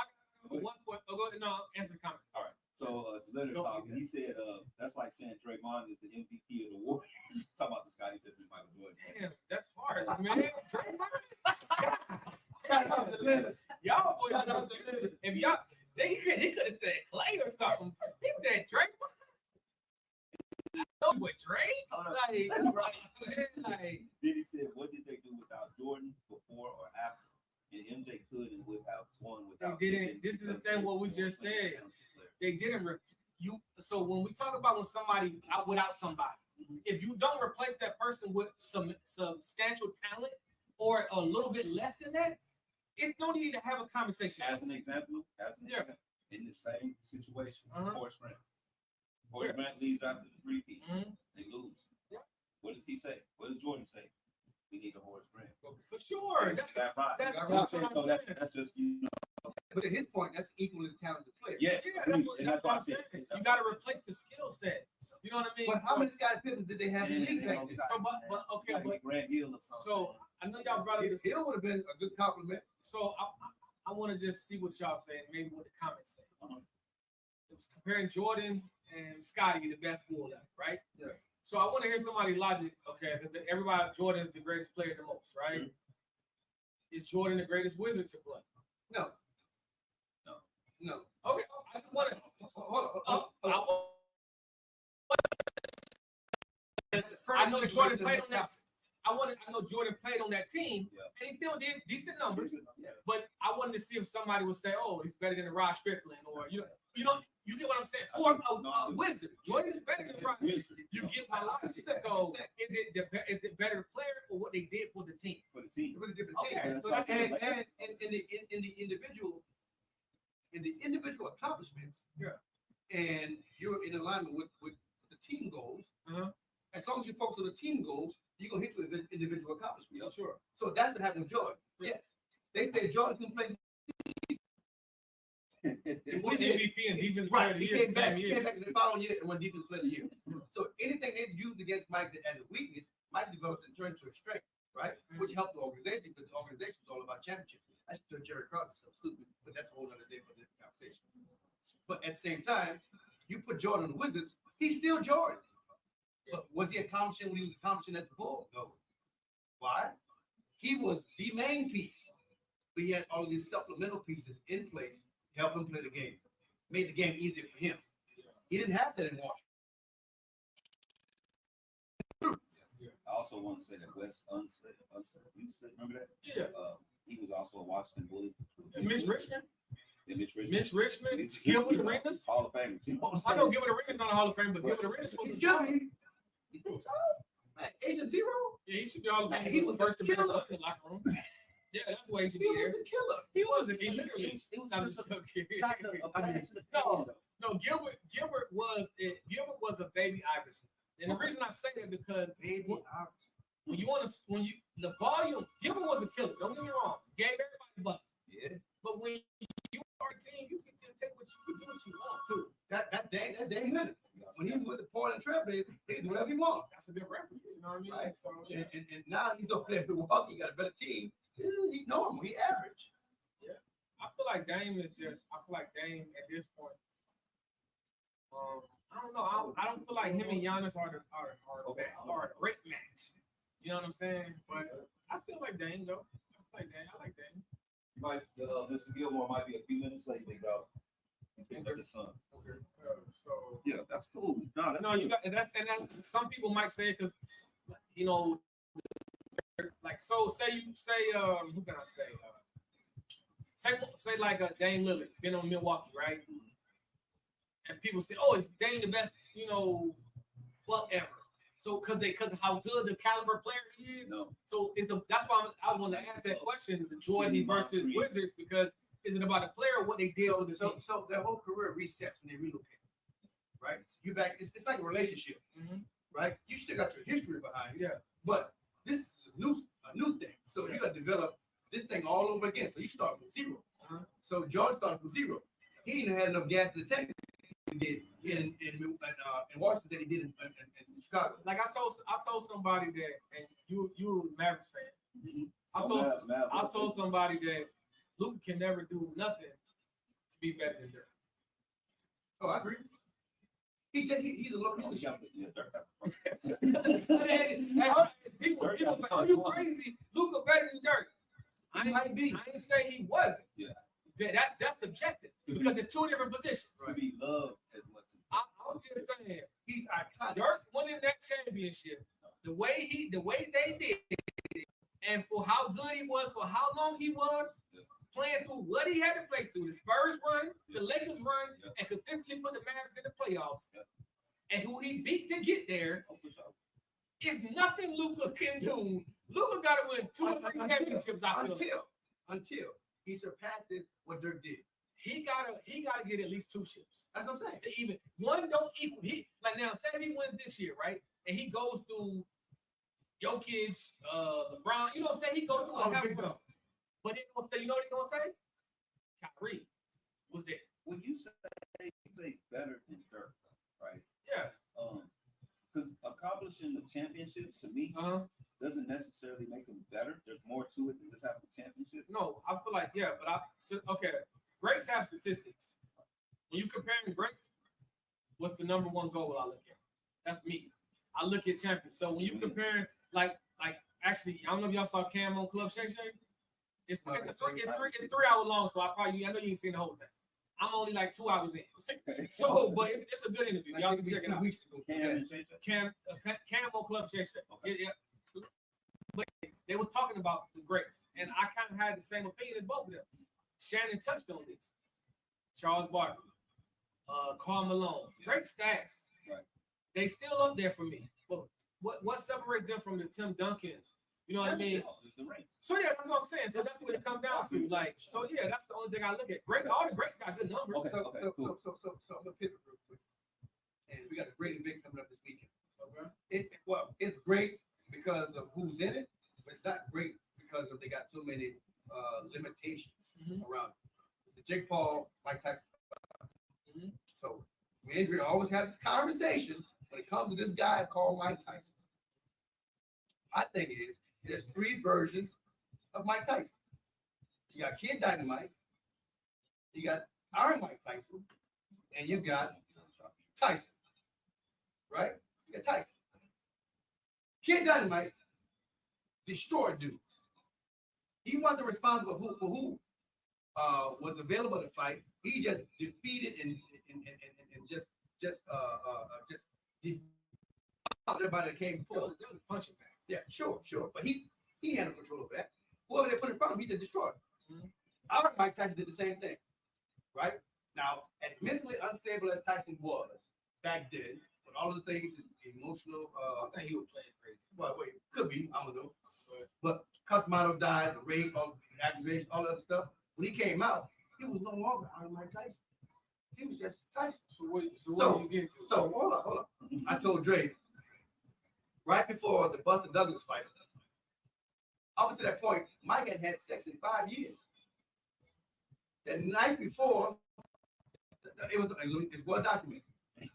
got one point. Go ahead. No, answer the comments. All right. So Zetter talking. He said that's like saying Draymond is the MVP of the Warriors. Talking about the Scottie Pippen, Michael Jordan. Damn, that's hard, man. Shout out to Leonard. Y'all boys, Shout out to Leonard. if y'all, he could have said Clay or something. He said Drake. With Drake? Like, Then he said, what did they do without Jordan before or after? And MJ could and would have won without. they didn't. This is the thing. What we just said. They didn't. So when we talk about when somebody out without somebody, if you don't replace that person with some substantial talent or a little bit less than that, it don't need to have a conversation. As an example, in the same situation, Horace Grant. Horace Grant leaves after the 3-peat. They lose. Yeah. What does he say? What does Jordan say? We need a Horace Grant. For sure. That's That's just But to his point, that's equally talented player. Yes, that's what I'm saying. You got to replace the skill set. You know what I mean? But how many Scottie Pippens did they have in the league back then? But Grant Hill or something. So I know y'all brought up this. Hill would have been a good compliment. So I want to just see what y'all say, and maybe what the comments say. It was comparing Jordan and Scottie, the best bull ever, right? Yeah. So I want to hear somebody logic, okay? Because everybody, Jordan is the greatest player the most, right? Is Jordan the greatest wizard to play? No. Okay, I just want to. I know Jordan played on that. I know Jordan played on that team, and he still did decent numbers. But I wanted to see if somebody would say, "Oh, he's better than Rod Strickland," or you get what I'm saying? For a wizard, Jordan is better than Rod. You get my logic. So is it better the player or what they did for the team? For the team. For the different team. Okay. So and in the individual accomplishments, and you're in alignment with the team goals. As long as you focus on the team goals, you're gonna hit with the individual accomplishments. Yeah, sure. So that's what happened with Jordan. Yes, they say Jordan can play. He won MVP and defense player Right, of the he year. came back the following year and won defense player of the year. So anything they used against Mike as a weakness, Mike developed and turned into a strength, right? Which helped the organization because the organization was all about championships. That's just Jerry Crowder, so stupid, but that's a whole other day for this conversation. But at the same time, you put Jordan on the Wizards, he's still Jordan. But was he accomplishing what he was accomplishing as a Bull? No. Why? He was the main piece, but he had all of these supplemental pieces in place to help him play the game. Made the game easier for him. He didn't have that in Washington. I also want to say that Wes Unseld, remember that? Yeah. He was also a Washington Bully. Mitch Richmond. Mitch Richmond. Gilbert Arenas. Hall of Fame. I know Gilbert Arenas not a Hall of Fame, but Gilbert Arenas was He should be. You think so? Man, Agent Zero? Yeah, he should be Hall of Fame. Man, he was first a to be in the killer. locker room. Yeah, that's why he should He be there. was a killer. He wasn't. He literally. I'm just okay. No, Gilbert was a baby Iverson, and the reason I say that because when the volume, Gilbert was a killer. Don't get me wrong. Gave everybody buckets. Yeah. But when you are a team, you can just take what you can do what you want too. That's Dame Leonard. When he was with the Portland Trailblazers, he can do whatever he wants. That's a good reference. You know what I mean? Right. So, yeah. And now he's over there in Milwaukee. He got a better team. He's normal. He average. Yeah. I feel like Dame at this point. I don't know. I don't feel like him and Giannis are a great match. You know what I'm saying? But I still like Dame though. I like Dame. Mr. Gilmore might be a few minutes late, big dog. The son. Okay. So yeah, that's cool. No, you got that's some people might say because like so. Who can I say? Say like a Dame Lillard been on Milwaukee, right? And people say, "Oh, is Dame the best?" Whatever. So because of how good the caliber player he is. No. So that's why I want to ask that question: Jordan versus Wizards, because is it about the player or what they did with the team? So their whole career resets when they relocate, right? So you back. It's like a relationship, right? You still got your history behind you, but this is a new thing. So you got to develop this thing all over again. So you start from zero. So Jordan started from zero. He didn't have enough gas in the tank he did in Washington that he did in Chicago. Like I told somebody that, and you a Mavz fan. I told somebody that Luka can never do nothing to be better than Dirk. Oh, I agree. He's a low. People like, "Oh, you crazy? Luka better than Dirk." I didn't say he wasn't. Yeah. That's subjective because it's two different positions. To be loved as much. I'm just saying, he's iconic. Dirk winning that championship, the way they did it, and for how good he was, for how long he was playing through what he had to play through, the Spurs run, the Lakers run, and consistently put the Mavs in the playoffs, and who he beat to get there. It's nothing Luka can do. Luka got to win 2 or 3 championships. Until he surpasses what Dirk did. He gotta get at least 2 ships. That's what I'm saying. To even one don't equal. He like now. Say if he wins this year, right? And he goes through Jokic, LeBron. You know what I'm saying? He goes through a half run. But they gonna say, you know what they gonna say? Kyrie was there. When you say better than Dirk, right? Yeah. Because accomplishing the championships to me doesn't necessarily make them better. There's more to it than just having a championship. No, I feel like okay. Greats have statistics. When you comparing greats, what's the number one goal I look at? That's me. I look at champions. So when you comparing, like actually, I don't know if y'all saw Cam on Club Shay Shay. It's 3 hours long, so I know you ain't seen the whole thing. I'm only like 2 hours in. So, but it's a good interview. Y'all can check it out. Cam on Club Shay Shay. Yeah. But they was talking about the greats, and I kind of had the same opinion as both of them. Shannon touched on this. Charles Barkley, Karl Malone, great stats. Right. They still up there for me. But what separates them from the Tim Duncans? You know what I mean? So yeah, that's what I'm saying. So that's what it comes down to. Like, so yeah, that's the only thing I look at. All the greats got good numbers. So I'm gonna pivot real quick. And we got a great event coming up this weekend. Okay. It's great because of who's in it, but it's not great because they got so many limitations around it. The Jake Paul, Mike Tyson. So Andrea always have this conversation when it comes to this guy called Mike Tyson. My thing is, there's 3 versions of Mike Tyson. You got Kid Dynamite, you got Iron Mike Tyson, and you got Tyson. Right? You got Tyson. Kid Dynamite destroyed dudes. He wasn't responsible for who was available to fight. He just defeated and just defeated everybody that came forward. That was punching back. Yeah, sure. But he had no control of that. Whoever they put in front of him, he just destroyed. Our Mike Tyson did the same thing, right? Now, as mentally unstable as Tyson was back then, with all of the things, his emotional. I think he was playing crazy. Well, wait, could be. I don't know. But Cosmato died, the rape, all the accusations, all that other stuff. When he came out, he was no longer Iron Mike Tyson. He was just Tyson. So what are you getting to? So hold on. I told Dre right before the Buster Douglas fight. Up to that point, Mike had had sex in 5 years. The night before, it's well documented. It's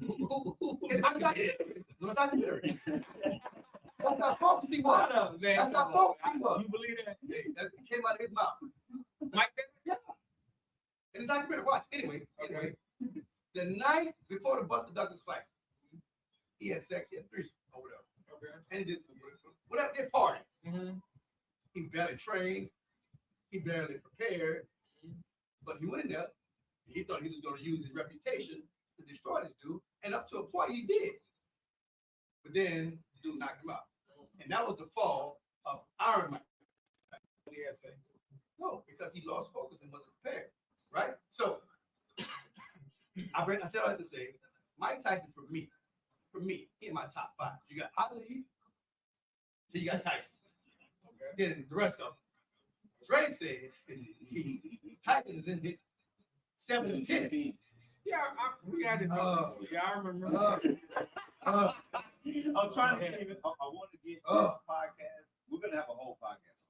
well documented. That's how false he was. That's how false he was. You believe that? That came out of his mouth. Mike? Yeah. In the documentary, watch. Anyway, the night before the Buster Douglas fight, he had sex. He had 3 over there. Okay. And he did whatever they party. He barely trained. He barely prepared. But he went in there. He thought he was going to use his reputation to destroy this dude. And up to a point, he did. But then, the dude knocked him out. And that was the fall of Iron Mike he had sex? No, because he lost focus and wasn't prepared. Right? So I said all that to say, Mike Tyson for me, he in my top 5. You got Ali, then you got Tyson. Okay. Then the rest of them. Trey said Tyson is in his 7 and 10. Yeah, we had this. Yeah, I remember. I'm trying to get even. I want to get this podcast. We're gonna have a whole podcast.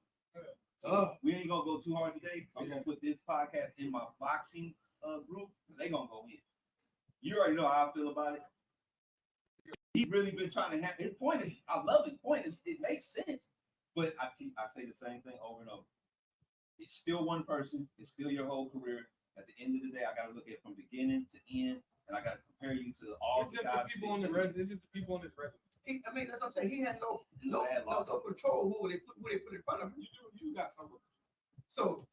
So we ain't gonna go too hard today. I'm gonna put this podcast in my boxing group. They gonna go in. You already know how I feel about it. He's really been trying to have his point. I love his point. It makes sense, but I say the same thing over and over. It's still one person. It's still your whole career. At the end of the day, I got to look at it from beginning to end, and I got to compare you to all it's the just guys. The people on the resume. It's just the people on this resume. I mean, that's what I'm saying. He had no control who they put in front of him. You got some. So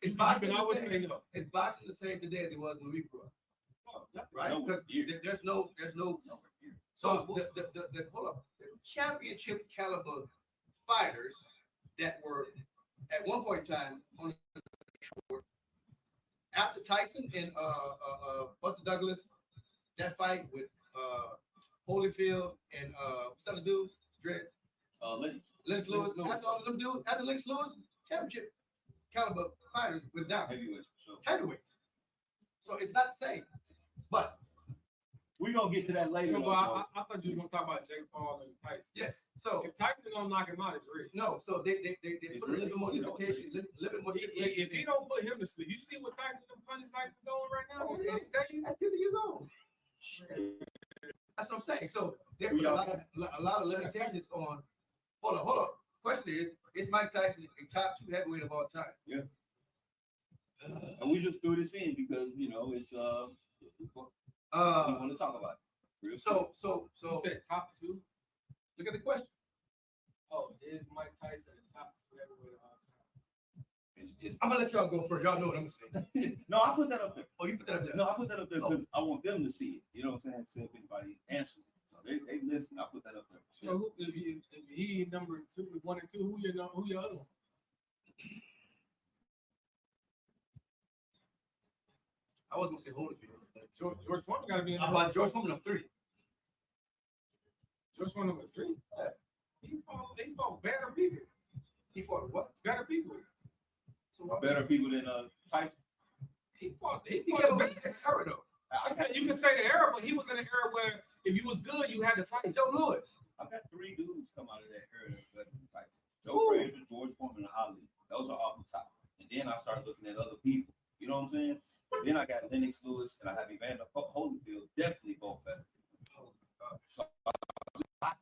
it's boxing the same today as it was when we grew up. Right? Because there's no. So hold up. The championship caliber fighters that were at one point in time on the shore. After Tyson and Buster Douglas, that fight with Holyfield and what's that dude? Dreads. Lennox Lewis. After all of them dudes, after Lennox Lewis, championship caliber fighters went down. Heavyweights. So it's not the same. But we're gonna get to that later. I thought you were gonna talk about Jake Paul and Tyson. Yes. So if Tyson don't knock him out, it's real. No. So they put a little bit more limitation. If he don't put him to sleep, you see what Tyson punches Tyson doing right now? At 50 years old. That's what I'm saying. So they put a lot of limitations on. Hold on. Question is Mike Tyson a top 2 heavyweight of all time? Yeah. And we just threw this in because it's we want to talk about it. So you said top 2. Look at the question. Oh, is Mike Tyson the top 2 heavyweight of all time? I'm gonna let y'all go first. Y'all know what I'm saying. No, I put that up there. Oh, you put that up there? No, I put that up there because I want them to see it. You know what I'm saying? See if anybody answers it. So they listen. I put that up there. So if he number 2, 1 and 2, who your other one? I was gonna say Holyfield. George Foreman got to be in. How about George Foreman number 3? George Foreman number 3. Yeah. He fought better people. He fought what? Better people. So better people than Tyson. He fought better though. I said you can say the era, but he was in an era where if you was good, you had to fight. Joe Louis. I got 3 dudes come out of that era better than Tyson. Joe Frazier, George Foreman, and Ali. Those are off the top. And then I started looking at other people. You know what I'm saying? Then I got Lennox Lewis and I have Evander Holyfield. Definitely both better. So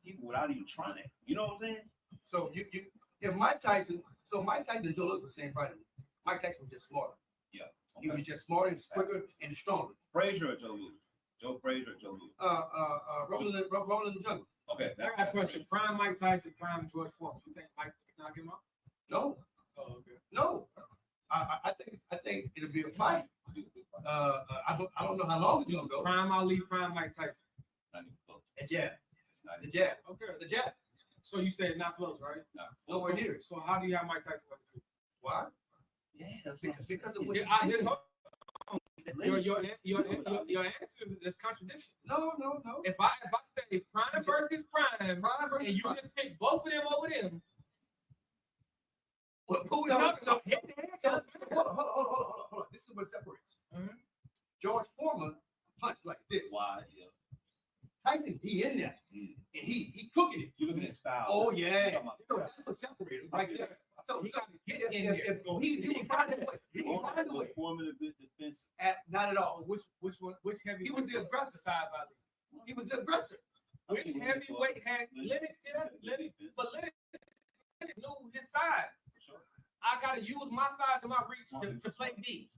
people without even trying. You know what I'm saying? So if Mike Tyson and Joe Louis were the same fighter. Mike Tyson was just smarter. Yeah. Okay. He was just smarter, and quicker, and stronger. Frazier or Joe Louis? Joe Frazier or Joe Louis? Rolling in the jungle. Okay. I got a question. Prime Mike Tyson, prime George Foreman. You think Mike can knock him out? No. Oh, okay. No. I think it'll be a fight. I don't know how long it's gonna go. Prime Ali, prime Mike Tyson. The jab. The jab. Okay. The jab. So you said not close, right? Nowhere near. So how do you have Mike Tyson number 2? Why? Yeah, because of what your answer is contradiction. No. If I say prime versus prime, and you just pick both of them over them. Hold on. This is what separates. George Foreman punched like this. Why? Yeah. Tyson, he in there, and he cooking it. You looking at style? Oh yeah. That's what separated him right there. So he got to get in there. He was finding a way. He was finding a way. Foreman a good defense. Not at all. Which heavyweight? He was the aggressor. Besides Ali. He was the aggressor. Which heavyweight had Lennox? But Lennox knew his size. Sure. I gotta use my size and my reach to play D.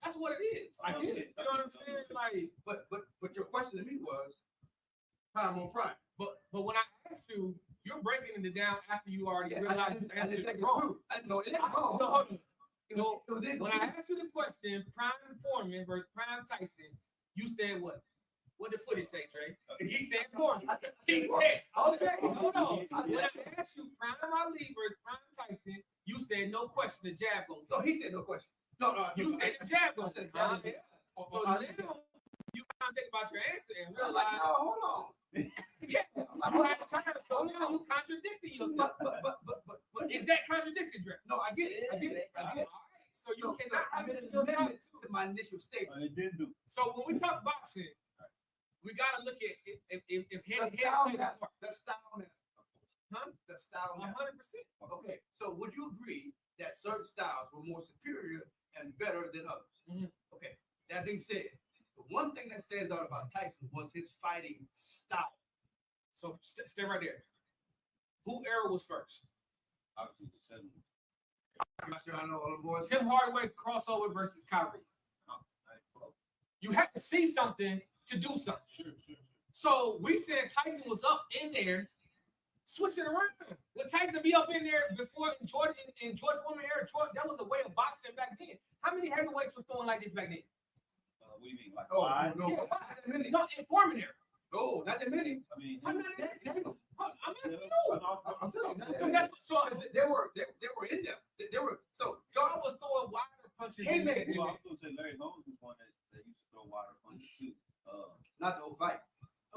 That's what it is. I get it. You know what I'm saying? Like, but your question to me was prime on prime. But when I asked you, you're breaking it down after you already realized I didn't think it wrong. I didn't know it wrong. No, hold on. So when I asked you the question, prime Foreman versus prime Tyson, you said what? What did footage say, Trey? He said Foreman. He said, okay, hold on. When I asked you prime Ali versus prime Tyson, You said no question. The jab gonna No, he said no question. No. You said the jab gonna said say. the jab. So now you kind of think about your answer and I'm realize. like, no, hold on. Yeah, you had time. So now you contradicting yourself. But is that contradiction, Dre? No, I get it. All right. So you cannot I made an amendment to my initial statement. It didn't do. So when we talk boxing, we gotta look at if hand The style plays a now. part. The style now. Huh? The style now. 100%. Okay, so would you agree that certain styles were more superior and better than others? Mhm. Okay, that being said, the one thing that stands out about Tyson was his fighting style. So stay right there. Who era was first? Obviously, the 70s. I'm not sure I know all the boys. Tim Hardaway crossover versus Kyrie. You have to see something to do something. Sure. So we said Tyson was up in there. Switch it around. Would Tyson be up in there before George Foreman era? That was a way of boxing back then. How many heavyweights was throwing like this back then? What do you mean? Like Oh, five? no, Yeah, not that many. No, in Foreman era. No, not that many. I mean, I'm not asking you. I'm I'm telling you, not that So many. that's so They were in there. They were so y'all was throwing wider punches. Hey, man. well, I was going to say Larry Holmes was one that used to throw wider punches too. not the whole fight.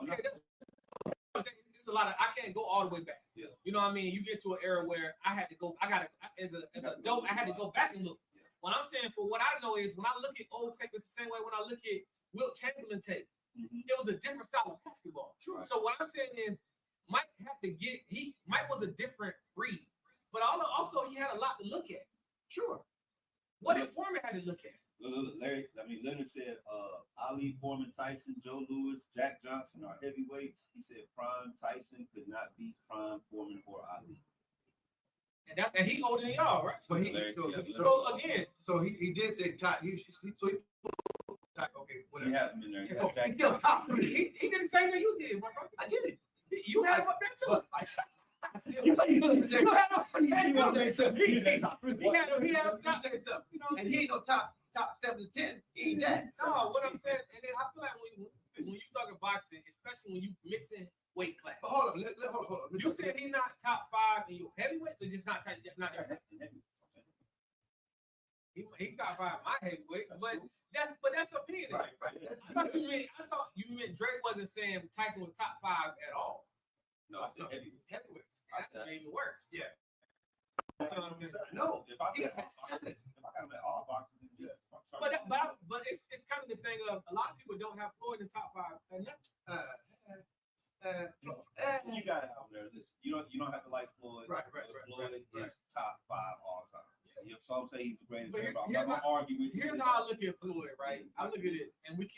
Okay, it's a lot of. I can't go all the way back. Yeah. You know what I mean? You get to an era where I had to go. As a adult, I had to go back and look. Yeah. What I'm saying, for what I know, is when I look at old tape, it's the same way when I look at Wilt Chamberlain tape. Mm-hmm. It was a different style of basketball. Sure. So what I'm saying is, Mike was a different breed, but also he had a lot to look at. Sure. What did Foreman had to look at? Leonard said Ali, Foreman, Tyson, Joe Louis, Jack Johnson are heavyweights. He said prime Tyson could not beat prime Foreman or Ali. And he older than y'all, right? But he did say top. Okay, He whatever. has him in there. So he's still top three. He did the same thing you did, my brother. I get it. You had him up there too. But He had him top. You know, and he ain't no top 7 to 10. He ain't that. No, what I'm saying, and then I feel like when you talking boxing, especially when you mixing weight class. But hold on. Hold on. You said he's not top 5 in your heavyweights, or just not that heavy? He top 5 my heavyweight, but that's opinion. Right. I thought you meant Dre wasn't saying Tyson was top 5 at all. No, I said Heavyweights. That's even worse. Yeah. No, if I He got got 7. all boxing, yeah. But it's kind of the thing of a lot of people don't have Floyd in top 5. And You got it out there. Listen, you don't have to like Floyd. Right. Floyd is top 5 all time. Yeah. Some say he's the greatest But ever. I'm not gonna argue with you. here's how I look at Floyd, right? I look at this, and we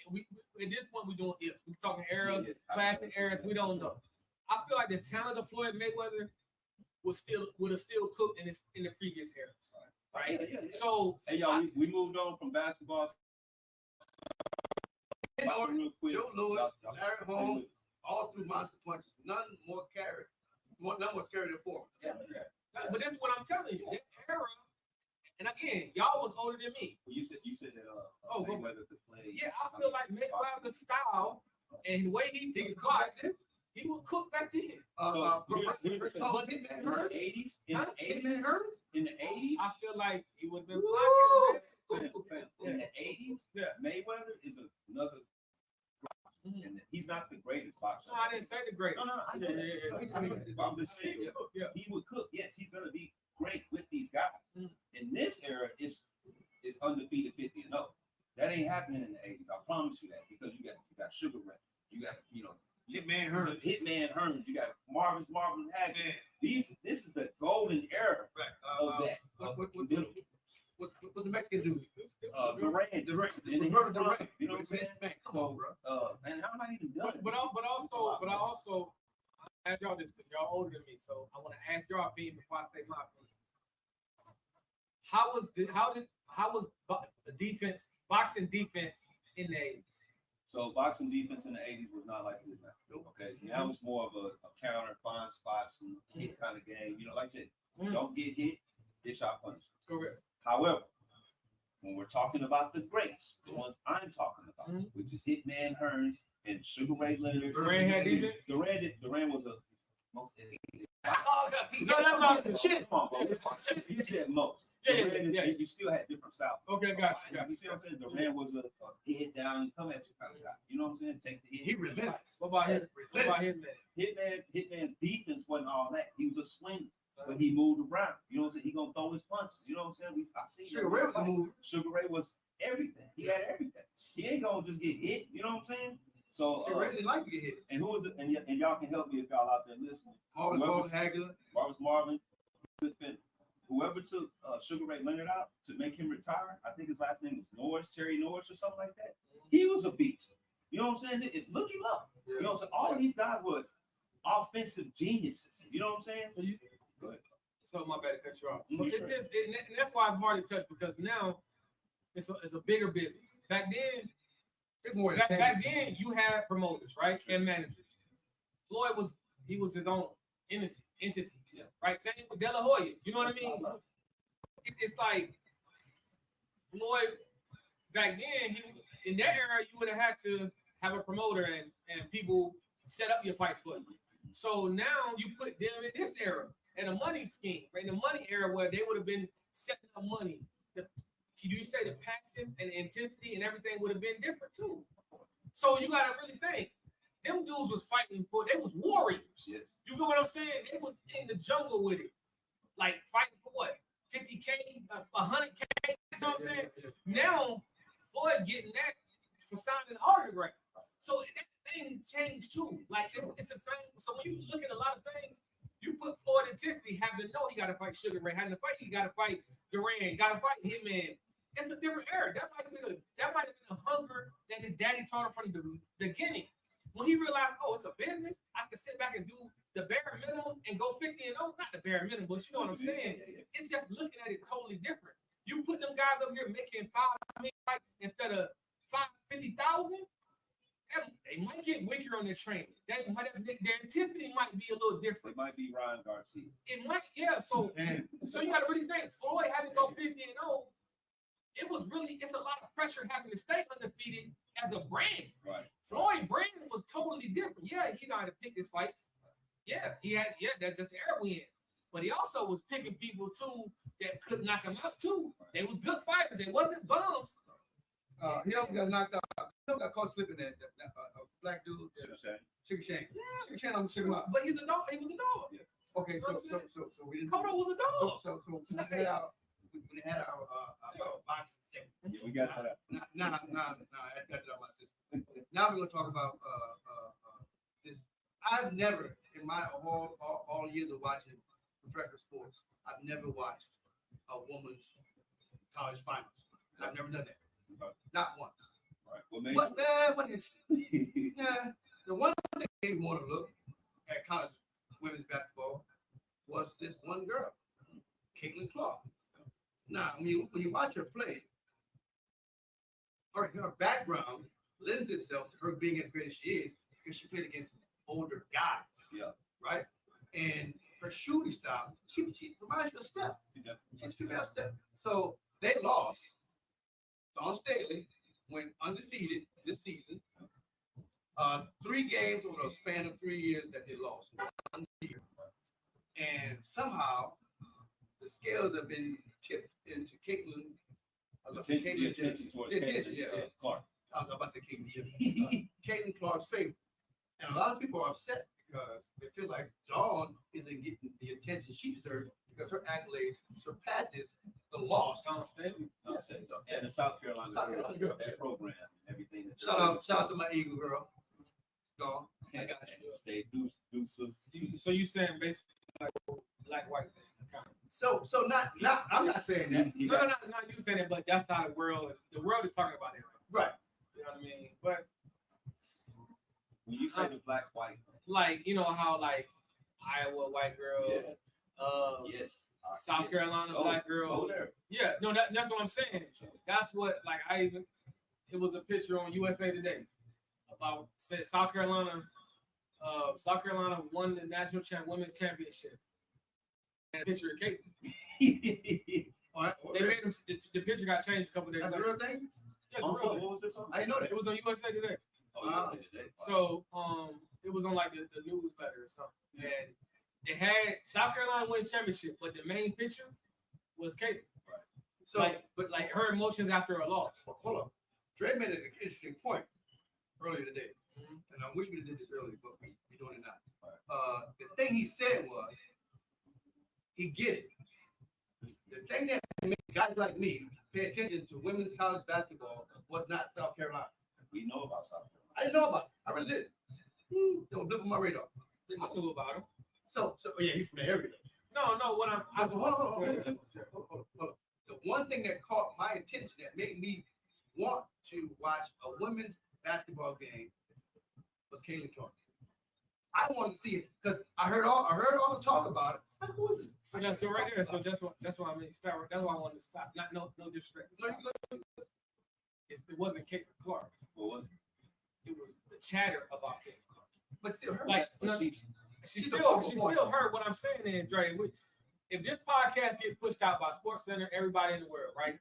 at this point we're doing ifs. We're talking eras, classic eras. We don't know. I feel like the talent of Floyd Mayweather would have still cooked in the previous eras, right? Yeah. So Hey y'all, we moved on from basketball. Real quick. Joe Louis, Y'all Larry Holmes, all through monster punches. None more scary than Foreman. yeah. But that's what I'm telling you. That era, and again, y'all was older than me. Well, you said that Mayweather could play. Yeah, I feel like Mayweather's style and the way he He can cook, back then. he would cook back then. First of all, Hitman Hearns. In the 80s, I feel like he would have been Woo! blocking. in the 80s, Yeah. Mayweather is another. Mhm. And he's not the greatest boxer. No, I didn't say the great. No, I Yeah, didn't. I'm just saying, Yeah. he would cook. Yes, he's gonna be great with these guys. Mm. In this era, it's undefeated 50-0. That ain't happening in the 80s. I promise you that, because you got Sugar Ray, you got Hitman Hearns. Hitman Hearns, you got Marvin Hagler. Man. This is the golden era Right. of that. What's the Mexican dude? Durant. Roberto Durant. You know what I'm saying? Man, come on, bro. And I'm not even done. But I also ask y'all this, because y'all older than me, so I want to ask y'all opinion before I say my opinion. How was boxing defense in the 80s? So boxing defense in the 80s was not like this now. Okay, now it's more of a counter, find spots, and hit kind of game. Like I said, don't get hit, dish out punishment. Correct. However, when we're talking about the greats, the ones I'm talking about, which is Hitman Hearns and Sugar Ray Leonard. Durant had defense? Durant was Most is. Oh, okay. So that's all. Shit, come on, bro. He said most. Yeah. You still had different styles. Okay, gotcha. You see what I'm saying? Durant was a head down, come at you kind of guy. You know what I'm saying? Take the hit. He relentless. What about his man? Hitman's defense wasn't all that. He was a swinger, but he moved around. You know what I'm saying? He gonna throw his punches. You know what I'm saying? I see. Sugar Ray was a mover. Sugar Ray was everything. He had everything. He ain't gonna just get hit. You know what I'm saying? So Sugar Ray didn't like to get hit. And who was it? And y'all can help me if y'all out there listening. Marvin Hagler. Marvin, good fit. Whoever took Sugar Ray Leonard out to make him retire, I think his last name was Norris, Terry Norris or something like that. He was a beast. You know what I'm saying? Look him up. Yeah. You know what I'm saying? All of these guys were offensive geniuses. You know what I'm saying? Go ahead. So my bad to cut you off. So it's just, and that's why it's hard to touch because now it's a bigger business. Back then, it's more. Back then, you had promoters, right, and managers. Floyd was his own entity, yeah. Right? Same with De La Hoya. You know what I mean? It's like Floyd back then. In that era, you would have had to have a promoter and people set up your fights for you. So now you put them in this era and a money scheme, right? In the money era where they would have been setting up money. You say the passion and the intensity and everything would have been different too. So you gotta really think. Them dudes was fighting they was warriors. Yes. You get what I'm saying? They was in the jungle with it. Like fighting for what? 50K, 100K, you know what I'm saying? Now, Floyd getting that for signing an autograph. So that thing changed too. Like it's the same. So when you look at a lot of things, you put Floyd intensity, having to know he gotta fight Sugar Ray, having to fight, he gotta fight Durant, gotta fight Hitman. It's a different era. That might have been a hunger that his daddy taught him from the beginning. When he realized, oh, it's a business, I can sit back and do the bare minimum and go 50-0. Not the bare minimum, but you know what I'm saying. It's just looking at it totally different. You put them guys up here making $5 million instead of $50,000. They might get weaker on their training. Their intensity might be a little different. It might be Ryan Garcia. It might, yeah. So you got to really think. Floyd had to go 50-0. It's a lot of pressure having to stay undefeated as a brand. Right. Floyd brand was totally different. Yeah, he know how to pick his fights. Yeah, that's the era we in. But he also was picking people too that could knock him out too. They was good fighters. They wasn't bums. He almost got knocked out. He got caught slipping that black dude. Sugar Shane. Yeah. Sugar Shane, I'm sugar him out. But he's a dog. He was a dog. Yeah. Okay, so we didn't. Kodo was a dog. So we had our boxing segment. Yeah, we got that. No, I got it on my system. Now we're gonna talk about this. I've never, in my all years of watching professional sports, I've never watched a woman's college finals. I've never done that. Right. Not once. Right. What is yeah. The one thing they made me want to look at college women's basketball was this one girl, Caitlin Clark. Now, when you watch her play, her background lends itself to her being as great as she is because she played against older guys. Yeah. Right? And her shooting style, she reminds you of Steph. She's female Steph. So they lost. Dawn Staley went undefeated this season. 3 games over the span of 3 years that they lost. 1 year. And somehow the scales have been tipped into Caitlin. Attention towards Caitlin Clark. I was about to say Caitlin. Caitlin Clark's favor. And a lot of people are upset because they feel like Dawn isn't getting the attention she deserves because her accolades surpasses the loss. Dawn Staley. And the South Carolina girl, that program and everything. Shout out to my Eagle girl. Dawn. I got you. Stay deuces. So you saying basically like black white thing? So not I'm not saying that. No, not you saying it, but that's how the world is talking about it. Right. You know what I mean? But when you say the black white, like you know how like Iowa white girls, yes. South Carolina black girls. Yeah, no, that's what I'm saying. That's what it was a picture on USA Today about said South Carolina won the national women's championship. And a picture of Caitlin. They made them. The picture got changed a couple days. That's a real thing. Yeah, it's real. What was this on? I didn't know that. It was on USA Today. Wow. So it was on like the newsletter or something, and it had South Carolina win championship, but the main picture was Caitlin. Right. So, but like her emotions after a loss. Hold on. Dre made an interesting point earlier today, and I wish we did this earlier, but we're doing it now. Right. The thing he said was, he get it. The thing that made guys like me pay attention to women's college basketball was not South Carolina. We know about South Carolina. I didn't know about it. I really did. They were blip on my radar. I knew about him. So yeah, he's from the area. No, what hold on. The one thing that caught my attention that made me want to watch a women's basketball game was Caitlin Clark. I wanted to see it because I heard all the talk about it. Like, who is it? So right there. So that's why I mean start. That's why I wanted to stop. No disrespect. So it wasn't Caitlin Clark. What was it? It was the chatter about Caitlin Clark. But still, her. Like she still heard what I'm saying. Then Dre, if this podcast get pushed out by SportsCenter, everybody in the world, right?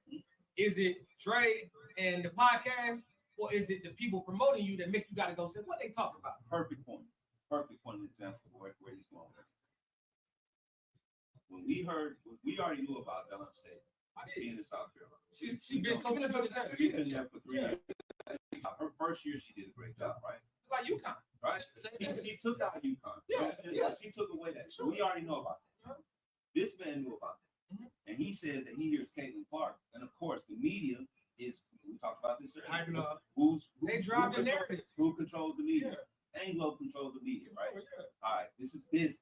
Is it Dre and the podcast, or is it the people promoting you that make you got to go say what they talking about? Perfect point example where he's going. When we already knew about Don State. I did in South Carolina. She been coaching for the She's been there for 3 years. Her first year, she did a great job, right? Like UConn, right? She took out UConn. She took away that. So we already know about that. This man knew about that, and he says that he hears Caitlin Clark, and of course, the media is. We talked about this earlier. They drive the narrative. Who controls the media? Anglo controls the media, right? All right, this is business.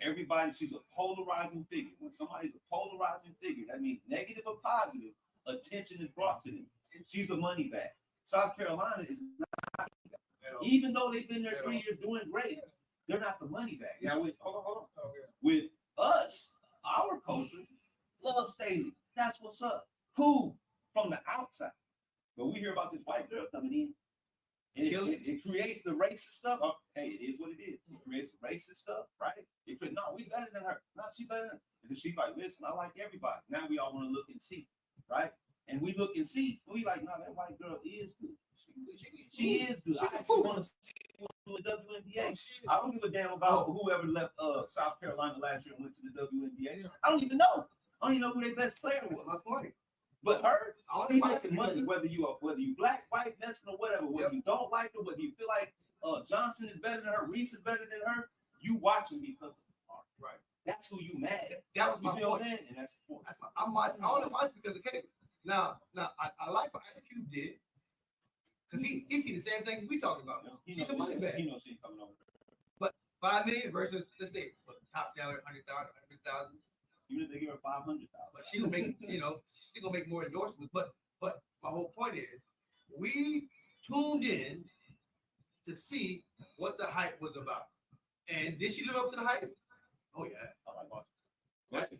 Everybody, she's a polarizing figure. When somebody's a polarizing figure, that means negative or positive, attention is brought to them. She's a money bag. South Carolina is not, even though they've been there 3 years doing great, they're not the money bag. Now, hold on. With us, our culture loves Staley. That's what's up. Cool from the outside. But we hear about this white girl coming in. And it creates the racist stuff. Oh, hey, it is what it is. It creates the racist stuff, right? No, we better than her. No, she better than her. And she's like, listen, I like everybody. Now we all want to look and see, right? And we look and see. We like, no, that white girl is good. She is good. I actually want to see her do the WNBA. I don't give a damn about whoever left South Carolina last year and went to the WNBA. I don't even know. I don't even know who their best player was. My point. But her, she making money, whether you black, white, Mexican, or whatever, whether you don't like her, whether you feel like Johnson is better than her, Reese is better than her, you watching because of the art. Right. That's who you mad at. That was my point. And that's the point. I only watch because of Caitlin. Now, I like what Ice Cube did because he see the same thing we talking about. She's a money bag. He knows she's coming over. But $5 million versus let's say top salary $100,000. Even if they give her $500,000, but she gonna make she gonna make more endorsements. But my whole point is, we tuned in to see what the hype was about, and did she live up to the hype? Oh yeah, I like watching.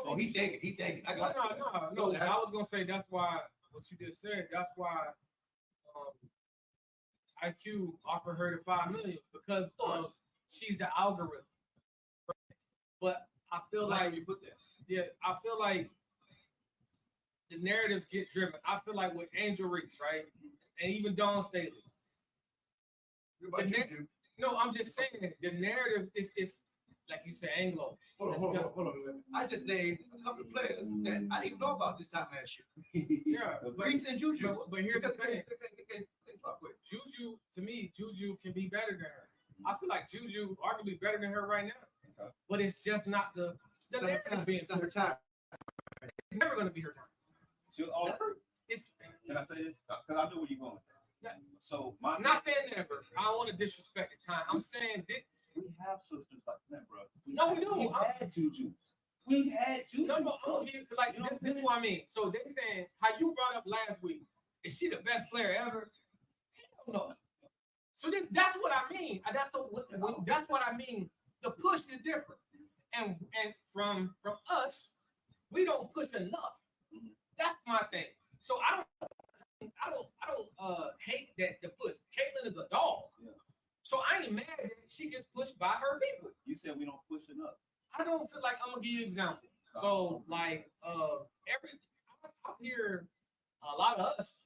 Oh, he thinking. I got no. I was gonna say that's why what you just said. That's why Ice Cube offered her the $5 million because she's the algorithm. But I feel like you put that. Yeah, I feel like the narratives get driven. I feel like with Angel Reese, right, and even Dawn Staley. No, I'm just saying the narrative is like you said, Anglo. Hold on. I just named a couple of players that I didn't even know about this time last year. Yeah, Reese and Juju. But here's the thing. Juju, to me, Juju can be better than her. I feel like Juju arguably better than her right now. But it's just not the narrative being. It's not her time. It's never going to be her time. Can I say this? Because I know where you're going. Yeah. So I'm not saying never. I don't want to disrespect the time. I'm saying we have sisters like that, bro. We do. We've had Juju. We've had Juju. No, like this is what I mean. So they saying how you brought up last week. Is she the best player ever? Hell no. So that's what I mean. That's what I mean. The push is different, and from us, we don't push enough. That's my thing. So I don't hate that the push. Caitlin is a dog, so I ain't mad that she gets pushed by her people. You said we don't push enough. I don't feel like I'm gonna give you an example. So like I hear a lot of us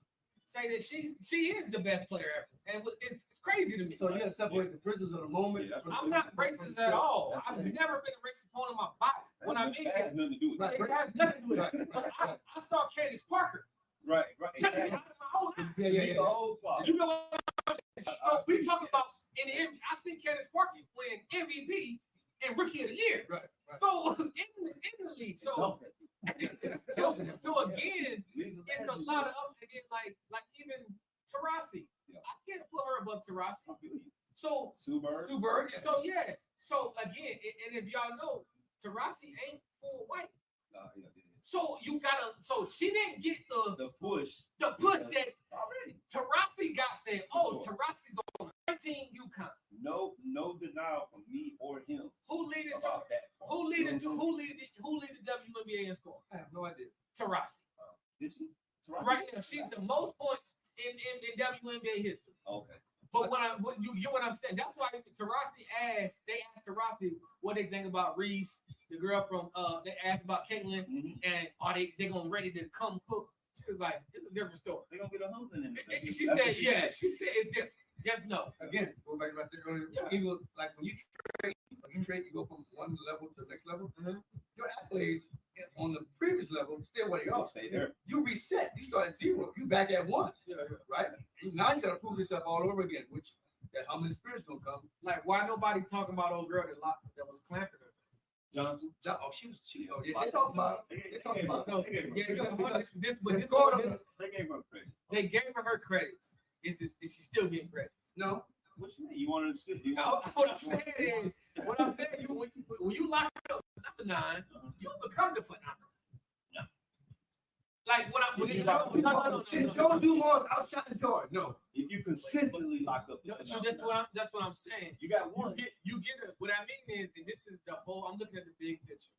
say that she is the best player ever, and it's crazy to me. So you got to separate the prisoners of the moment. Yeah, I'm not racist at all. I've never been a racist opponent of my body. What I mean, it has nothing to do with it has nothing to do with it. I saw Candace Parker. Right. Check it out of my own eyes. Yeah. You know what I'm saying? So we talk about in the I see Candace Parker win MVP and Rookie of the Year. Right. So in the league, so again, it's a lot of up again, like even Taurasi. I can't put her above Taurasi. So Sue Bird. Yeah. So yeah. So again, and if y'all know, Taurasi ain't full white. So you gotta. So she didn't get the push that already Taurasi got. Said, oh, Taurasi's on 13 UConn. No denial from me or him. Who lead it about that? Who lead the WNBA in scoring? I have no idea. Taurasi. Did she? Taurasi? Right now, she's the most points in WNBA history. Okay. But you get what I'm saying. That's why Taurasi asked Taurasi what they think about Reese, the girl from they asked about Caitlin, and are they gonna ready to come cook? She was like, it's a different story. They gonna get a humping in it. She said, she said it's different. Just know. Again, go back to what I said earlier. Even like when you trade, you go from one level to the next level. Your accolades on the previous level still what they are. Stay there. You reset. You start at 0. You back at 1. Right? Now you gotta prove yourself all over again, which that how many spirits gonna come. Like why nobody talking about old girl that was clamping her? Johnson. Oh, she was. Oh, yeah. They talking about. They talking about. No, they gave her credit. They gave her credits. Is she still getting credits? No. What you mean? You want to sit? What I'm saying is, when you lock up number 9, you become the phenomenon. No. Like what I'm. Since Joe Dumars outshining Jordan, no. If you consistently lock up, so that's what I'm saying. You got one. You get it. What I mean is, and this is the whole. I'm looking at the big picture.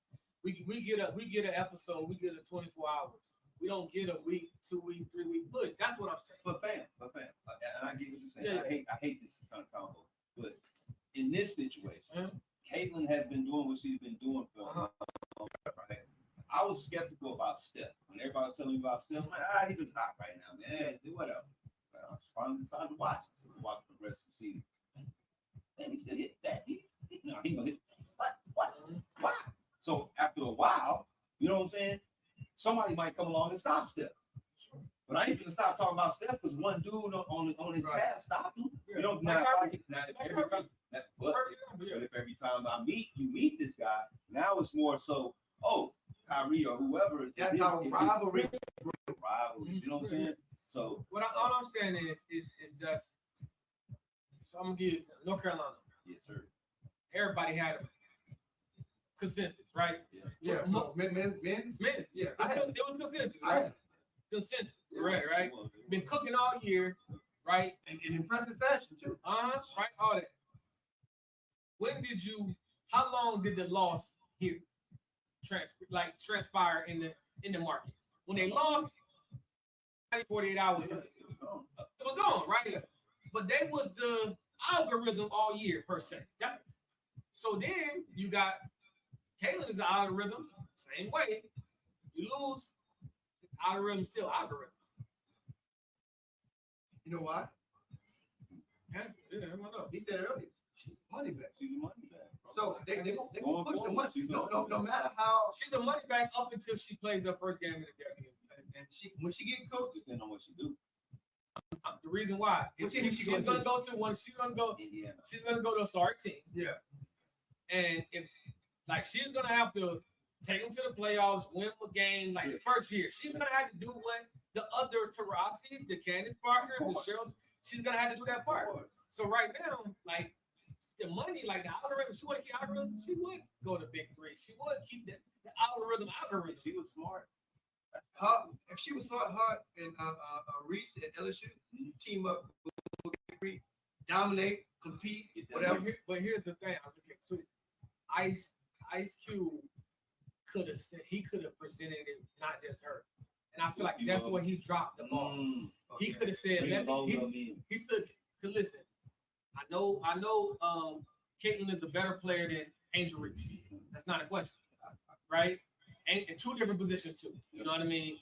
We get an episode. We get a 24 hours. We don't get a week, 2 week, 3 week push. That's what I'm saying. But fam, and I get what you're saying. Yeah. I hate this kind of combo. But in this situation, Caitlin has been doing what she's been doing for a long time. Right? I was skeptical about Steph. When everybody was telling me about Steph, I'm like, he was hot right now, man. Whatever. I finally decided to watch it. So we watched the rest of the season. Man, he still hit that. He gonna hit what? Why? So after a while, you know what I'm saying? Somebody might come along and stop Steph. But I ain't gonna stop talking about Steph because one dude on his path stopped him. You know, if every time you meet this guy, now it's more so, Kyrie or whoever. That's our rivalry. You know what I'm saying? So all I'm saying is just. So I'm gonna give you North Carolina. Yes, sir. Everybody had a consensus, right? Yeah. Men's. Yeah. It was consensus, right? Consensus, right? Been cooking all year, right? And in impressive fashion too. Right. All that. How long did the loss here transpire in the market? When they lost, 48 hours, it was gone, right? Yeah. But they was the algorithm all year per se. Yeah. So then you got Caitlin is the algorithm, same way. You lose, algorithm still algorithm. You know why? Yeah, I don't know. He said earlier, she's money back. She's a money back. So they gonna push the money. No matter how she's a money back up until she plays her first game in the WNBA. And when she get cooked, depending on what she do. The reason why, if she's gonna go to one, she's gonna go to a sorry team. Yeah. And if she's gonna have to take them to the playoffs, win a game the first year. She's gonna have to do what the other Taurasis, the Candace Parker, the Cheryl. She's gonna have to do that part. So right now, the money, the algorithm, she would keep algorithm. She would go to Big 3. She would keep the algorithm. She was smart. If she was smart, and Reese at LSU team up, dominate, compete, whatever. But here's the thing: I'm looking at Ice Cube could have presented it, not just her. And I feel like that's where he dropped the ball. Okay. He could have said, he said, listen, I know Caitlin is a better player than Angel Reese. That's not a question. Right? And in 2 different positions too. You know what I mean?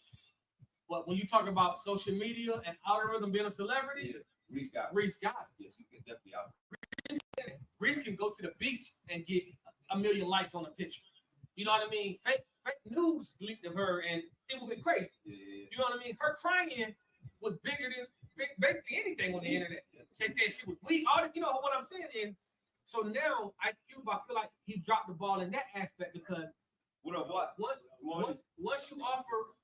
But when you talk about social media and algorithm being a celebrity, Reese got it. Reese got it. Yes, he can definitely out. Reese can go to the beach and get 1 million likes on a picture. You know what I mean? Fake news leaked of her and it will get crazy. Yeah. You know what I mean? Her crying was bigger than basically anything on the internet. She said she was weak. All the, you know what I'm saying is, so now I feel like he dropped the ball in that aspect because once you offer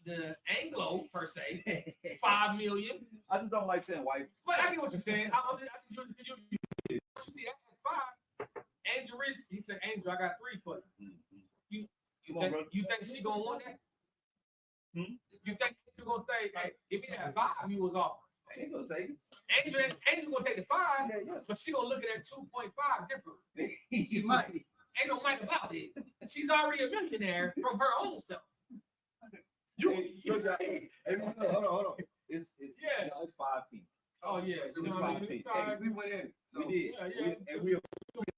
the Anglo per se 5 million. I just don't like saying white. But I get what you're saying. I just you see that as 5. Angel Reese, he said, Angel, I got 3 for you. You think she gonna want that? You think you're gonna say, hey, give me that 5 you was offering? I ain't gonna take it. Angel gonna take the 5, but she gonna look at that 2.5 differently. You might. Ain't no might about it. She's already a millionaire from her own self. Hold on. It's 5 teams. Oh yeah, you know what I mean? We went in. So We did. Yeah. And we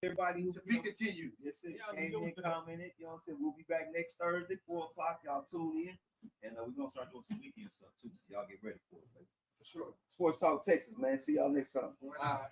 everybody who's to be continued. yes, it Yeah, came in, commented. You know what I'm saying? We'll be back next Thursday, 4 o'clock. Y'all tune in. And we're gonna start doing some weekend stuff too. So y'all get ready for it, baby. For sure. Sports Talk Texas, man. See y'all next time. All right.